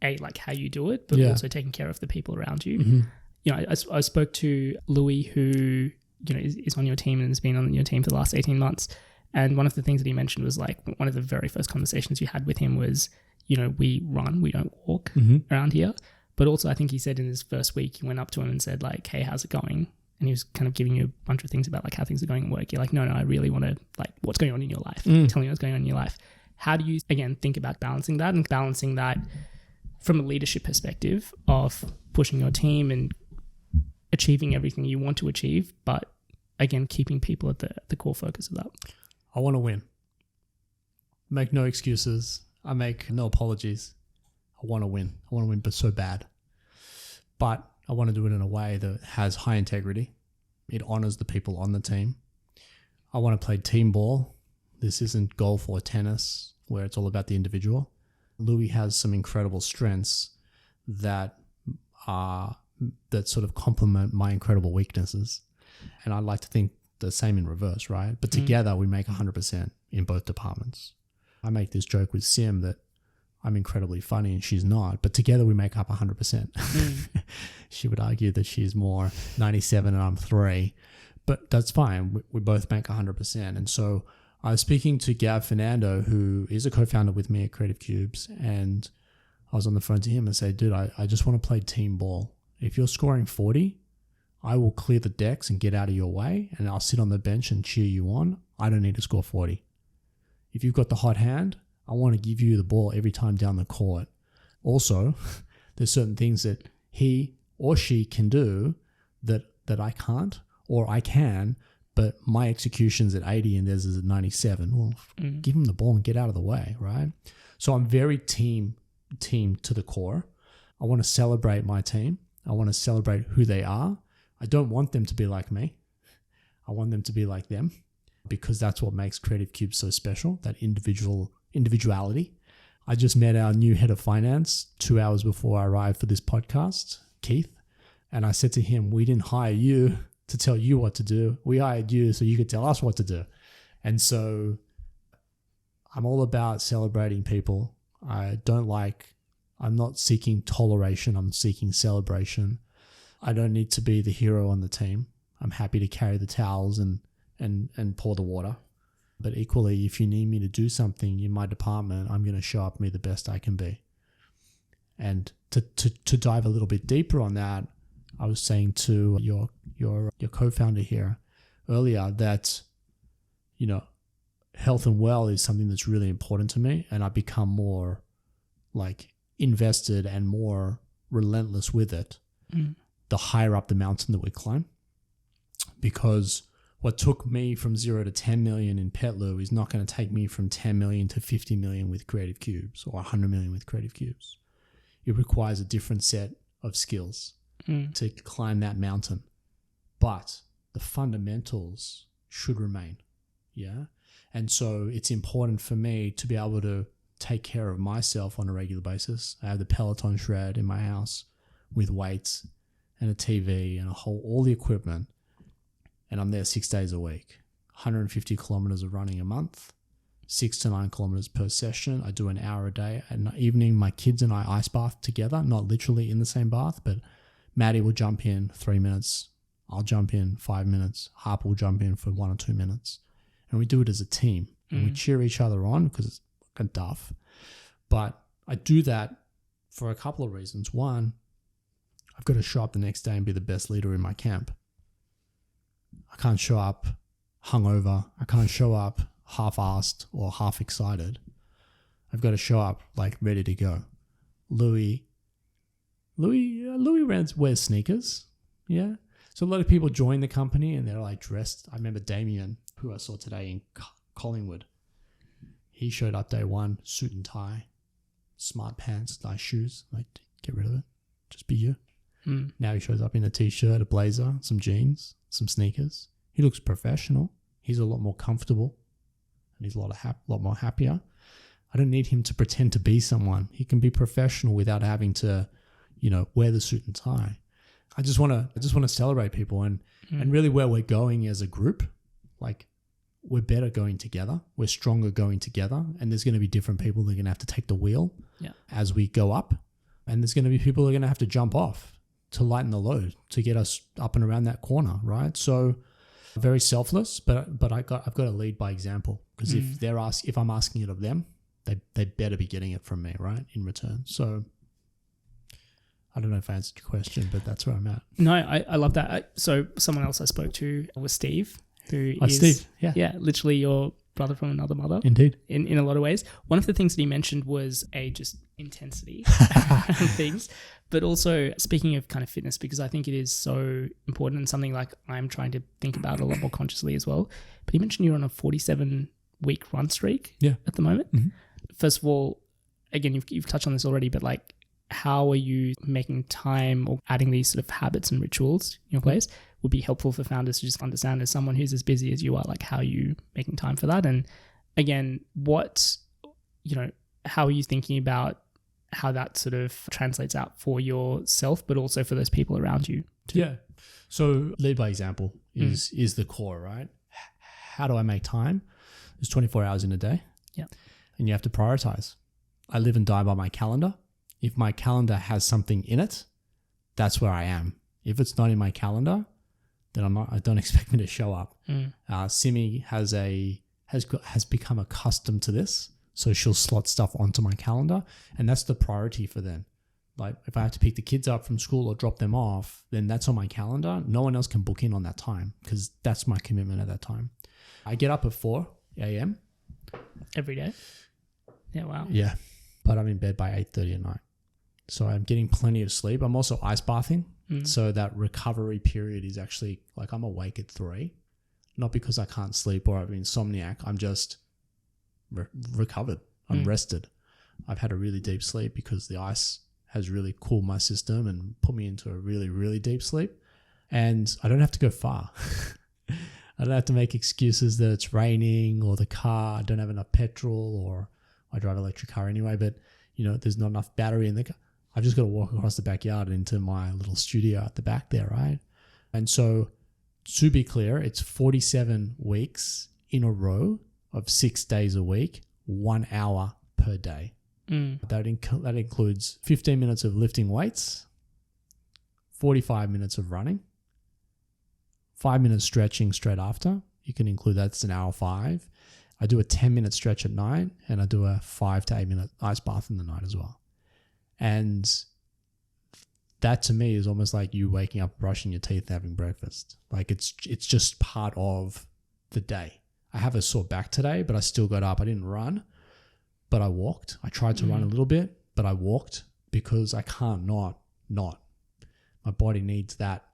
like how you do it, but also taking care of the people around you. Mm-hmm. You know, I spoke to Louis, who, you know, is on your team and has been on your team for the last 18 months. And one of the things that he mentioned was like one of the very first conversations you had with him was, you know, we run, we don't walk around here. But also I think he said in his first week, you went up to him and said like, hey, how's it going? And he was kind of giving you a bunch of things about like how things are going at work. You're like, no, I really want to like what's going on in your life. Tell me what's going on in your life. How do you, again, think about balancing that from a leadership perspective of pushing your team and achieving everything you want to achieve, but again, keeping people at the core focus of that? I want to win. Make no excuses. I make no apologies. I want to win. I want to win, but so bad. But I want to do it in a way that has high integrity. It honors the people on the team. I want to play team ball. This isn't golf or tennis where it's all about the individual. Louis has some incredible strengths that sort of complement my incredible weaknesses. And I'd like to think the same in reverse, right? But together we make 100% in both departments. I make this joke with Sim that I'm incredibly funny and she's not, but together we make up 100%. She would argue that she's more 97 and I'm 3, but that's fine. We both make 100%. And so I was speaking to Gav Fernando, who is a co-founder with me at Creative Cubes, and I was on the phone to him and said, dude, I just want to play team ball. If you're scoring 40, I will clear the decks and get out of your way, and I'll sit on the bench and cheer you on. I don't need to score 40. If you've got the hot hand, I want to give you the ball every time down the court. Also, there's certain things that he or she can do that I can't, or I can, but my execution's at 80 and theirs is at 97. Well, give him the ball and get out of the way, right? So I'm very team to the core. I want to celebrate my team. I want to celebrate who they are. I don't want them to be like me. I want them to be like them, because that's what makes Creative Cube so special, that individuality. I just met our new head of finance 2 hours before I arrived for this podcast, Keith. And I said to him, we didn't hire you to tell you what to do. We hired you so you could tell us what to do. And so I'm all about celebrating people. I'm not seeking toleration. I'm seeking celebration. I don't need to be the hero on the team. I'm happy to carry the towels and pour the water. But equally, if you need me to do something in my department, I'm going to show up and be the best I can be. And to dive a little bit deeper on that, I was saying to your co-founder here earlier that, you know, health and well is something that's really important to me, and I become more like invested and more relentless with it the higher up the mountain that we climb. Because what took me from 0 to 10 million in Petloo is not going to take me from 10 million to 50 million with Creative Cubes or 100 million with Creative Cubes. It requires a different set of skills to climb that mountain. But the fundamentals should remain. Yeah. And so it's important for me to be able to take care of myself on a regular basis. I have the Peloton shred in my house with weights and a TV and all the equipment. And I'm there 6 days a week, 150 kilometers of running a month, 6 to 9 kilometers per session. I do an hour a day. And evening, my kids and I ice bath together, not literally in the same bath, but Maddie will jump in 3 minutes. I'll jump in 5 minutes. Harper will jump in for 1 or 2 minutes. And we do it as a team. And we cheer each other on because it's fucking tough. But I do that for a couple of reasons. One, I've got to show up the next day and be the best leader in my camp. I can't show up hungover. I can't show up half-assed or half-excited. I've got to show up like ready to go. Louis wears sneakers. Yeah. So a lot of people join the company and they're like dressed. I remember Damien, who I saw today in Collingwood. He showed up day one, suit and tie, smart pants, nice shoes. Like, get rid of it. Just be you. Now he shows up in a t-shirt, a blazer, some jeans, some sneakers. He looks professional. He's a lot more comfortable and he's a lot more happier. I don't need him to pretend to be someone. He can be professional without having to, wear the suit and tie. I just want to celebrate people and really where we're going as a group. Like, we're better going together. We're stronger going together. And there's going to be different people that are going to have to take the wheel as we go up. And there's going to be people that are going to have to jump off to lighten the load to get us up and around that corner, right? So very selfless, but I've got to lead by example, because if I'm asking it of them, they better be getting it from me, right, in return. So I don't know if I answered your question, but that's where I'm at. No, I love that. So someone else I spoke to was Steve, who is Steve, yeah, literally your brother from another mother. Indeed. In a lot of ways. One of the things that he mentioned was just intensity around things, but also speaking of kind of fitness, because I think it is so important and something like I'm trying to think about a lot more consciously as well. But he mentioned you're on a 47-week run streak at the moment. Mm-hmm. First of all, again, you've touched on this already, but like, how are you making time or adding these sort of habits and rituals in your place would be helpful for founders to just understand, as someone who's as busy as you are, like how are you making time for that? And again, how are you thinking about how that sort of translates out for yourself, but also for those people around you too? Yeah. So lead by example is the core, right? How do I make time? There's 24 hours in a day. Yeah. And you have to prioritize. I live and die by my calendar. If my calendar has something in it, that's where I am. If it's not in my calendar, then I don't expect me to show up. Simi has become accustomed to this, so she'll slot stuff onto my calendar, and that's the priority for them. Like, if I have to pick the kids up from school or drop them off, then that's on my calendar. No one else can book in on that time because that's my commitment at that time. I get up at 4 a.m. every day. Yeah, wow. Yeah, but I'm in bed by 8:30 at night. So I'm getting plenty of sleep. I'm also ice bathing. So that recovery period is actually like I'm awake at 3, not because I can't sleep or I'm insomniac. I'm just recovered. I'm rested. I've had a really deep sleep because the ice has really cooled my system and put me into a really, really deep sleep. And I don't have to go far. I don't have to make excuses that it's raining or the car, I don't have enough petrol, or I drive an electric car anyway, but there's not enough battery in the car. I've just got to walk across the backyard into my little studio at the back there, right? And so, to be clear, it's 47 weeks in a row of 6 days a week, 1 hour per day. That includes 15 minutes of lifting weights, 45 minutes of running, 5 minutes stretching straight after. You can include that's an hour 5. I do a 10-minute stretch at night, and I do a 5 to 8 minute ice bath in the night as well. And that to me is almost like you waking up, brushing your teeth, and having breakfast. Like it's just part of the day. I have a sore back today, but I still got up. I didn't run, but I walked. I tried to run a little bit, but I walked because I can't not. My body needs that,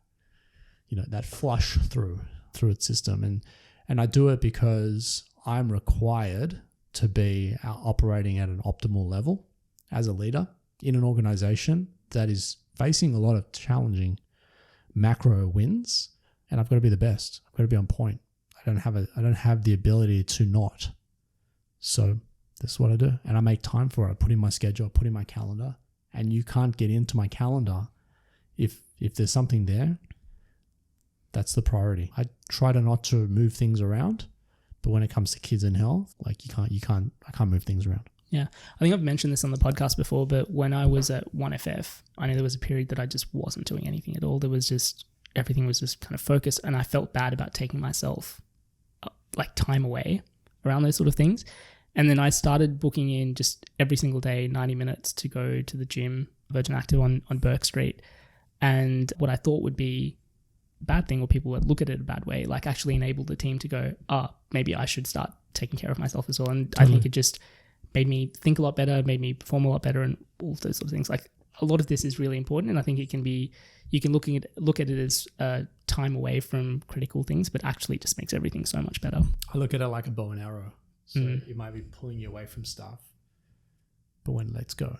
that flush through its system. And I do it because I'm required to be operating at an optimal level as a leader in an organization that is facing a lot of challenging macro wins, and I've got to be the best. I've got to be on point. I don't have the ability to not. So this is what I do, and I make time for it. I put in my schedule, I put in my calendar, and you can't get into my calendar if there's something there. That's the priority. I try to not to move things around, but when it comes to kids and health, like I can't move things around. Yeah. I think I've mentioned this on the podcast before, but when I was at 1FF, I know there was a period that I just wasn't doing anything at all. Everything was just kind of focused, and I felt bad about taking myself like time away around those sort of things. And then I started booking in just every single day, 90 minutes to go to the gym, Virgin Active on Burke Street. And what I thought would be a bad thing, or people would look at it a bad way, like actually enabled the team to go, maybe I should start taking care of myself as well. And totally. I think it just made me think a lot better, made me perform a lot better, and all of those sort of things. Like, a lot of this is really important, and I think you can look at it as time away from critical things, but actually it just makes everything so much better. I look at it like a bow and arrow. So it might be pulling you away from stuff, but when it lets go,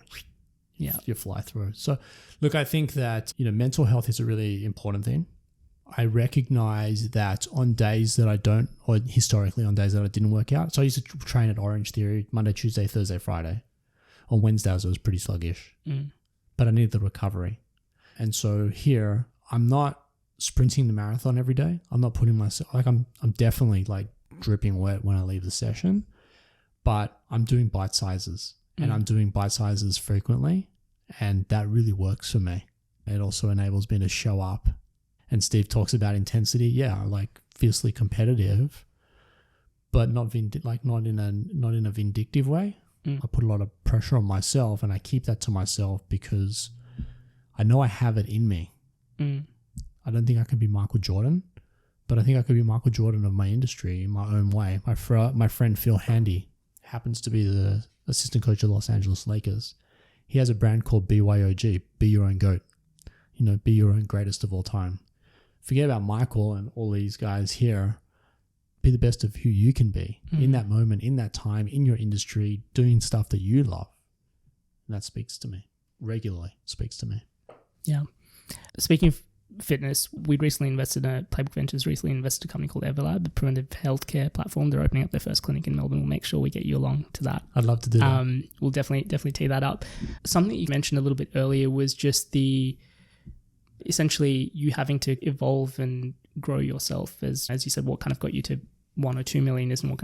you fly through. So look, I think that, mental health is a really important thing. I recognize that on days that I don't, or historically on days that I didn't work out. So I used to train at Orange Theory Monday, Tuesday, Thursday, Friday. On Wednesdays, I was pretty sluggish, but I needed the recovery. And so here, I'm not sprinting the marathon every day. I'm not putting myself, like I'm definitely like dripping wet when I leave the session, but I'm doing bite sizes and I'm doing bite sizes frequently. And that really works for me. It also enables me to show up. And Steve talks about intensity. Yeah, like fiercely competitive, but not in a vindictive way. I put a lot of pressure on myself, and I keep that to myself because I know I have it in me. I don't think I can be Michael Jordan, but I think I could be Michael Jordan of my industry in my own way. My friend Phil Handy happens to be the assistant coach of the Los Angeles Lakers. He has a brand called BYOG, Be Your Own GOAT. Be your own greatest of all time. Forget about Michael and all these guys here. Be the best of who you can be in that moment, in that time, in your industry, doing stuff that you love. And that speaks to me, regularly speaks to me. Yeah. Speaking of fitness, we recently invested in Playbook Ventures, recently invested in a company called Everlab, a preventive healthcare platform. They're opening up their first clinic in Melbourne. We'll make sure we get you along to that. I'd love to do that. We'll definitely tee that up. Something that you mentioned a little bit earlier was just essentially you having to evolve and grow yourself. As you said, what kind of got you to 1 or 2 million is what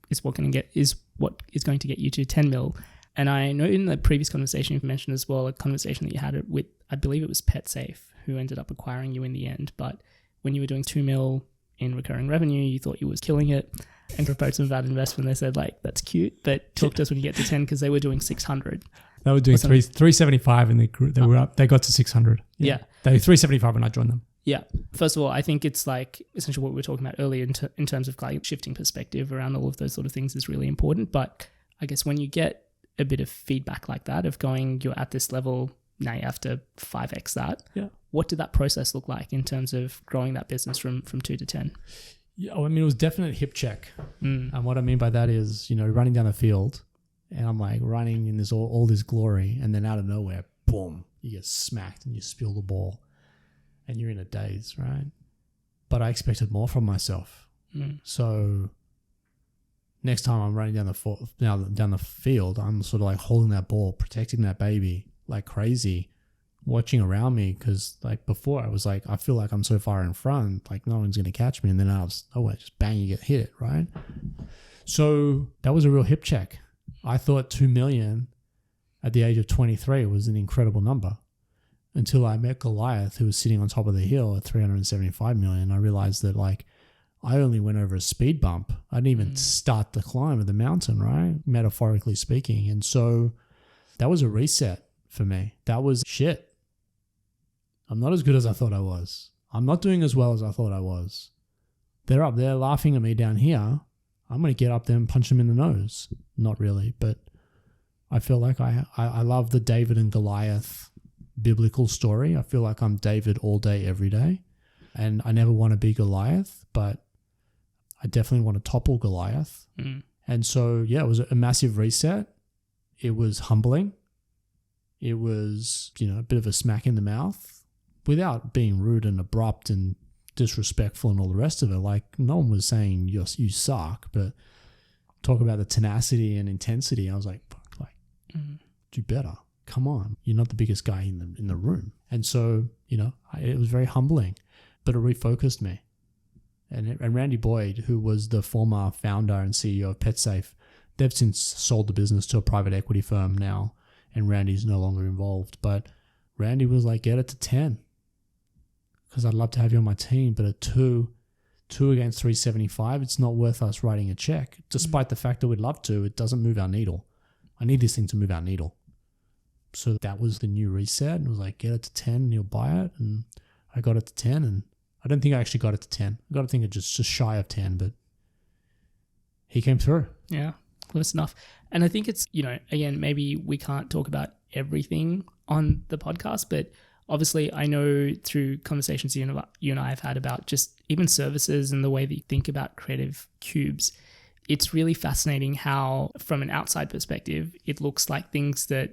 is going to get you to 10 mil. And I know in the previous conversation you've mentioned as well, a conversation that you had with, I believe it was PetSafe, who ended up acquiring you in the end. But when you were doing 2 mil in recurring revenue, you thought you was killing it and proposed them about investment. They said, like, that's cute, but talk to us when you get to 10, because they were doing 600. They were doing 375 and they got to 600. Yeah. They were 375 when I joined them. Yeah. First of all, I think it's like essentially what we were talking about earlier in terms of like shifting perspective around all of those sort of things is really important. But I guess when you get a bit of feedback like that of going, you're at this level, now you have to 5x that. Yeah. What did that process look like in terms of growing that business from 2 to 10? Yeah, I mean, it was definitely a hip check. And what I mean by that is, running down the field and I'm like running in this all this glory, and then out of nowhere, boom, you get smacked and you spill the ball and you're in a daze, right? But I expected more from myself. So next time I'm running down the field, I'm sort of like holding that ball, protecting that baby like crazy, watching around me, because like before I was like, I feel like I'm so far in front, like no one's going to catch me, and then out of nowhere, just bang, you get hit, right? So that was a real hip check. I thought 2 million at the age of 23 was an incredible number until I met Goliath, who was sitting on top of the hill at 375 million. I realized that like I only went over a speed bump. I didn't even start the climb of the mountain, right? Metaphorically speaking. And so that was a reset for me. That was shit. I'm not as good as I thought I was. I'm not doing as well as I thought I was. They're up there laughing at me down here. I'm going to get up there and punch them in the nose. Not really, but I feel like I love the David and Goliath biblical story. I feel like I'm David all day, every day. And I never want to be Goliath, but I definitely want to topple Goliath. And so, yeah, it was a massive reset. It was humbling. It was, a bit of a smack in the mouth without being rude and abrupt and disrespectful and all the rest of it. Like, no one was saying you suck, but talk about the tenacity and intensity. I was like, fuck, do better. Come on. You're not the biggest guy in the room. And so, it was very humbling, but it refocused me. And Randy Boyd, who was the former founder and CEO of PetSafe, they've since sold the business to a private equity firm now, and Randy's no longer involved. But Randy was like, get it to 10. Because I'd love to have you on my team, but at 2 against 375, it's not worth us writing a check. Despite the fact that we'd love to, it doesn't move our needle. I need this thing to move our needle. So that was the new reset. It was like, get it to 10 and you'll buy it. And I got it to 10, and I don't think I actually got it to 10. I got to think of just shy of 10, but he came through. Yeah. close enough. And I think it's, again, maybe we can't talk about everything on the podcast, but obviously I know through conversations you and I have had about just even services and the way that you think about creative cubes, it's really fascinating how from an outside perspective, it looks like things that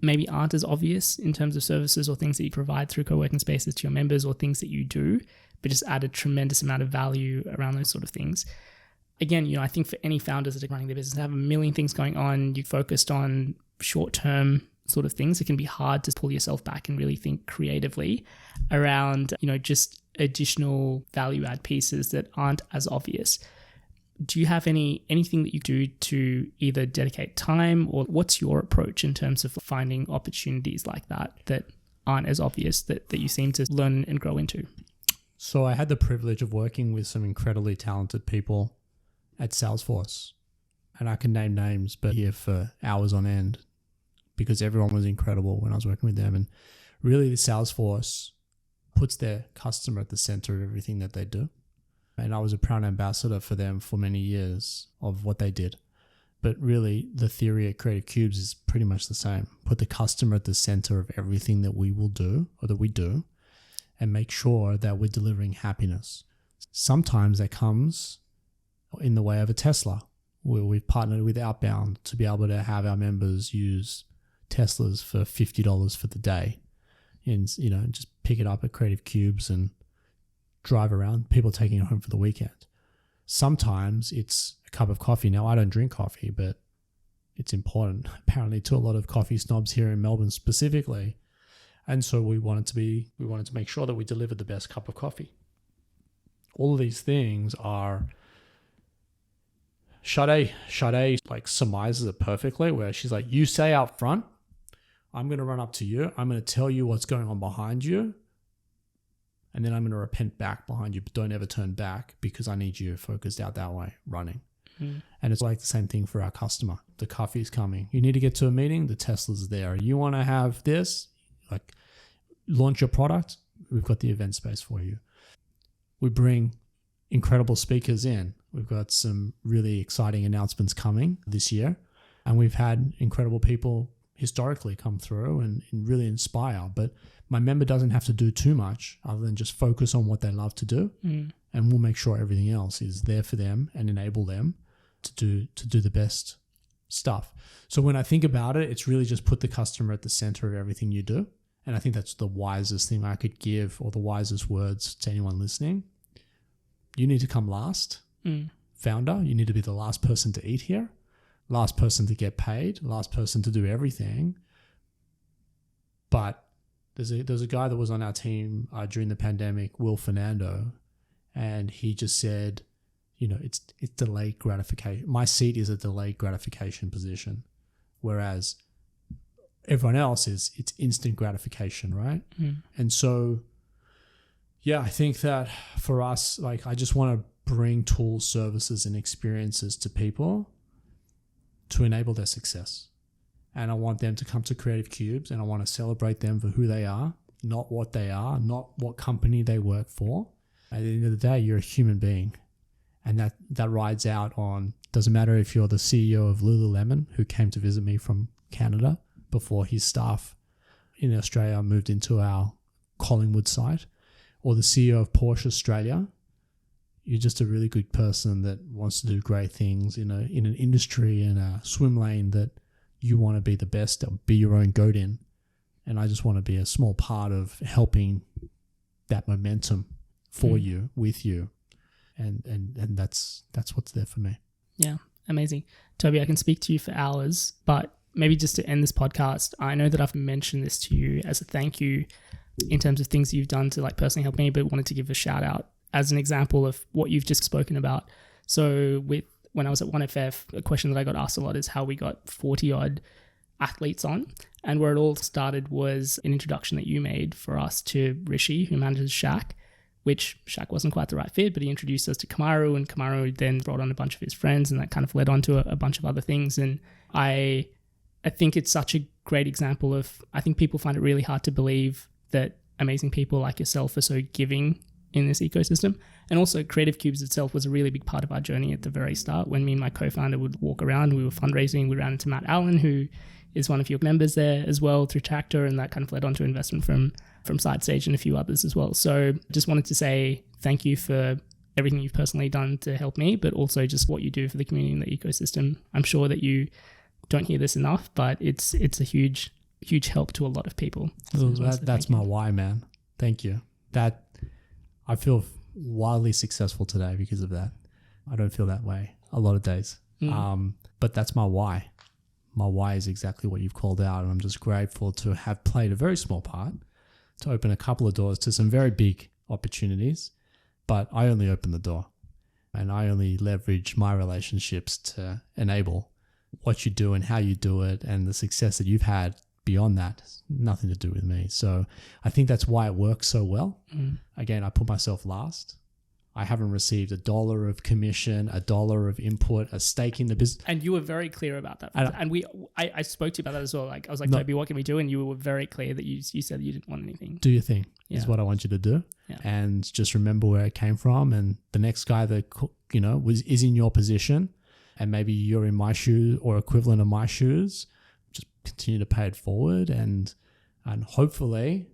maybe aren't as obvious in terms of services or things that you provide through co-working spaces to your members or things that you do, but just add a tremendous amount of value around those sort of things. Again, I think for any founders that are running their business, they have a million things going on. You're focused on short-term sort of things. It can be hard to pull yourself back and really think creatively around, just additional value add pieces that aren't as obvious. Do you have anything that you do to either dedicate time, or what's your approach in terms of finding opportunities like that aren't as obvious that you seem to learn and grow into? So I had the privilege of working with some incredibly talented people at Salesforce, and I can name names, but here for hours on end because everyone was incredible when I was working with them. And really the Salesforce puts their customer at the center of everything that they do. And I was a proud ambassador for them for many years of what they did. But really the theory at Creative Cubes is pretty much the same. Put the customer at the center of everything that we will do or that we do, and make sure that we're delivering happiness. Sometimes that comes in the way of a Tesla, where we've partnered with Outbound to be able to have our members use Teslas for $50 for the day, and just pick it up at Creative Cubes and drive around, people taking it home for the weekend. Sometimes it's a cup of coffee. Now, I don't drink coffee, but it's important apparently to a lot of coffee snobs here in Melbourne specifically. And so we wanted to make sure that we delivered the best cup of coffee. All of these things are Sade like surmises it perfectly, where she's like, you say out front, I'm going to run up to you. I'm going to tell you what's going on behind you. And then I'm going to repent back behind you, but don't ever turn back because I need you focused out that way, running. Mm. And it's like the same thing for our customer. The coffee's coming. You need to get to a meeting. The Tesla's there. You want to have this, like launch your product. We've got the event space for you. We bring incredible speakers in. We've got some really exciting announcements coming this year. And we've had incredible people historically come through and really inspire. But my member doesn't have to do too much other than just focus on what they love to do. Mm. And we'll make sure everything else is there for them and enable them to do the best stuff. So when I think about it, it's really just put the customer at the center of everything you do. And I think that's the wisest thing I could give, or the wisest words to anyone listening. You need to come last. Mm. Founder, you need to be the last person to eat here, last person to get paid, last person to do everything. But there's a guy that was on our team during the pandemic, Will Fernando, and he just said, it's delayed gratification. My seat is a delayed gratification position, whereas everyone else it's instant gratification, right? Mm. And so, yeah, I think that for us, like, I just want to bring tools, services, and experiences to people to enable their success. And I want them to come to Creative Cubes, and I want to celebrate them for who they are, not what they are, not what company they work for. At the end of the day, you're a human being. And that rides out on, doesn't matter if you're the CEO of Lululemon, who came to visit me from Canada before his staff in Australia moved into our Collingwood site, or the CEO of Porsche Australia. You're just a really good person that wants to do great things in an industry, in a swim lane that you want to be the best, or be your own goat in. And I just want to be a small part of helping that momentum for you, with you. And that's what's there for me. Yeah, amazing. Tobi, I can speak to you for hours, but maybe just to end this podcast, I know that I've mentioned this to you as a thank you in terms of things that you've done to like personally help me, but wanted to give a shout out as an example of what you've just spoken about. So when I was at 1FF, a question that I got asked a lot is how we got 40 odd athletes on. And where it all started was an introduction that you made for us to Rishi, who manages Shaq, which Shaq wasn't quite the right fit, but he introduced us to Kamaru, and Kamaru then brought on a bunch of his friends, and that kind of led on to a bunch of other things. And I think it's such a great example of, I think people find it really hard to believe that amazing people like yourself are so giving in this ecosystem. And also Creative Cubes itself was a really big part of our journey at the very start. When me and my co-founder would walk around, we were fundraising, we ran into Matt Allen, who is one of your members there as well through Tractor, and that kind of led on to investment from SideStage and a few others as well. So just wanted to say thank you for everything you've personally done to help me, but also just what you do for the community and the ecosystem. I'm sure that you don't hear this enough, but it's a huge help to a lot of people. So that's my why, man. Thank you. That I feel wildly successful today because of that. I don't feel that way a lot of days. But that's my why. My why is exactly what you've called out, and I'm just grateful to have played a very small part to open a couple of doors to some very big opportunities. But I only opened the door, and I only leverage my relationships to enable what you do and how you do it, and the success that you've had beyond that has nothing to do with me. So I think that's why it works so well. Again, I put myself last. I haven't received $1 of commission, $1 of input, a stake in the business. And you were very clear about that. And I spoke to you about that as well. Like I was like, Toby, what can we do? And you were very clear that you said you didn't want anything. Do your thing is what I want you to do. Yeah. And just remember where it came from. And the next guy that, is in your position, and maybe you're in my shoes or equivalent of my shoes, just continue to pay it forward. And hopefully,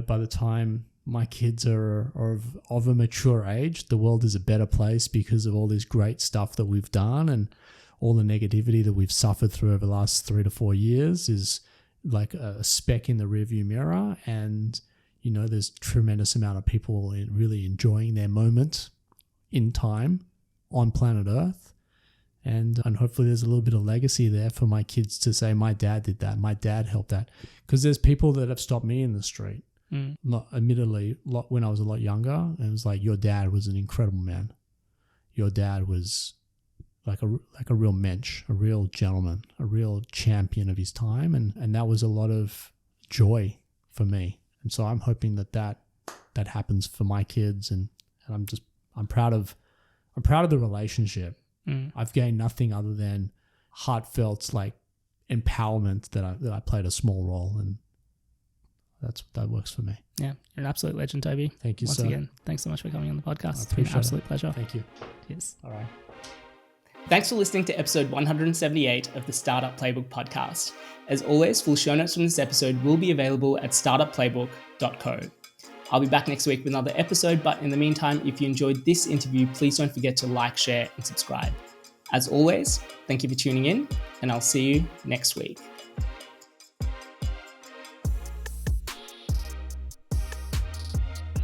by the time my kids are of a mature age, the world is a better place because of all this great stuff that we've done, and all the negativity that we've suffered through over the last 3 to 4 years is like a speck in the rearview mirror. And, there's a tremendous amount of people really enjoying their moment in time on planet Earth. And hopefully there's a little bit of legacy there for my kids to say, my dad did that, my dad helped that. Because there's people that have stopped me in the street. Not admittedly, when I was a lot younger, and it was like, your dad was an incredible man. Your dad was like a real mensch, a real gentleman, a real champion of his time, and that was a lot of joy for me. And so I'm hoping that happens for my kids, and I'm proud of the relationship. I've gained nothing other than heartfelt like empowerment that I played a small role, and that works for me. Yeah, you're an absolute legend, Toby. Thank you, Once again, thanks so much for coming on the podcast. It's been an absolute pleasure. Thank you. Cheers. All right. Thanks for listening to episode 178 of the Startup Playbook podcast. As always, full show notes from this episode will be available at startupplaybook.co. I'll be back next week with another episode, but in the meantime, if you enjoyed this interview, please don't forget to like, share, and subscribe. As always, thank you for tuning in, and I'll see you next week.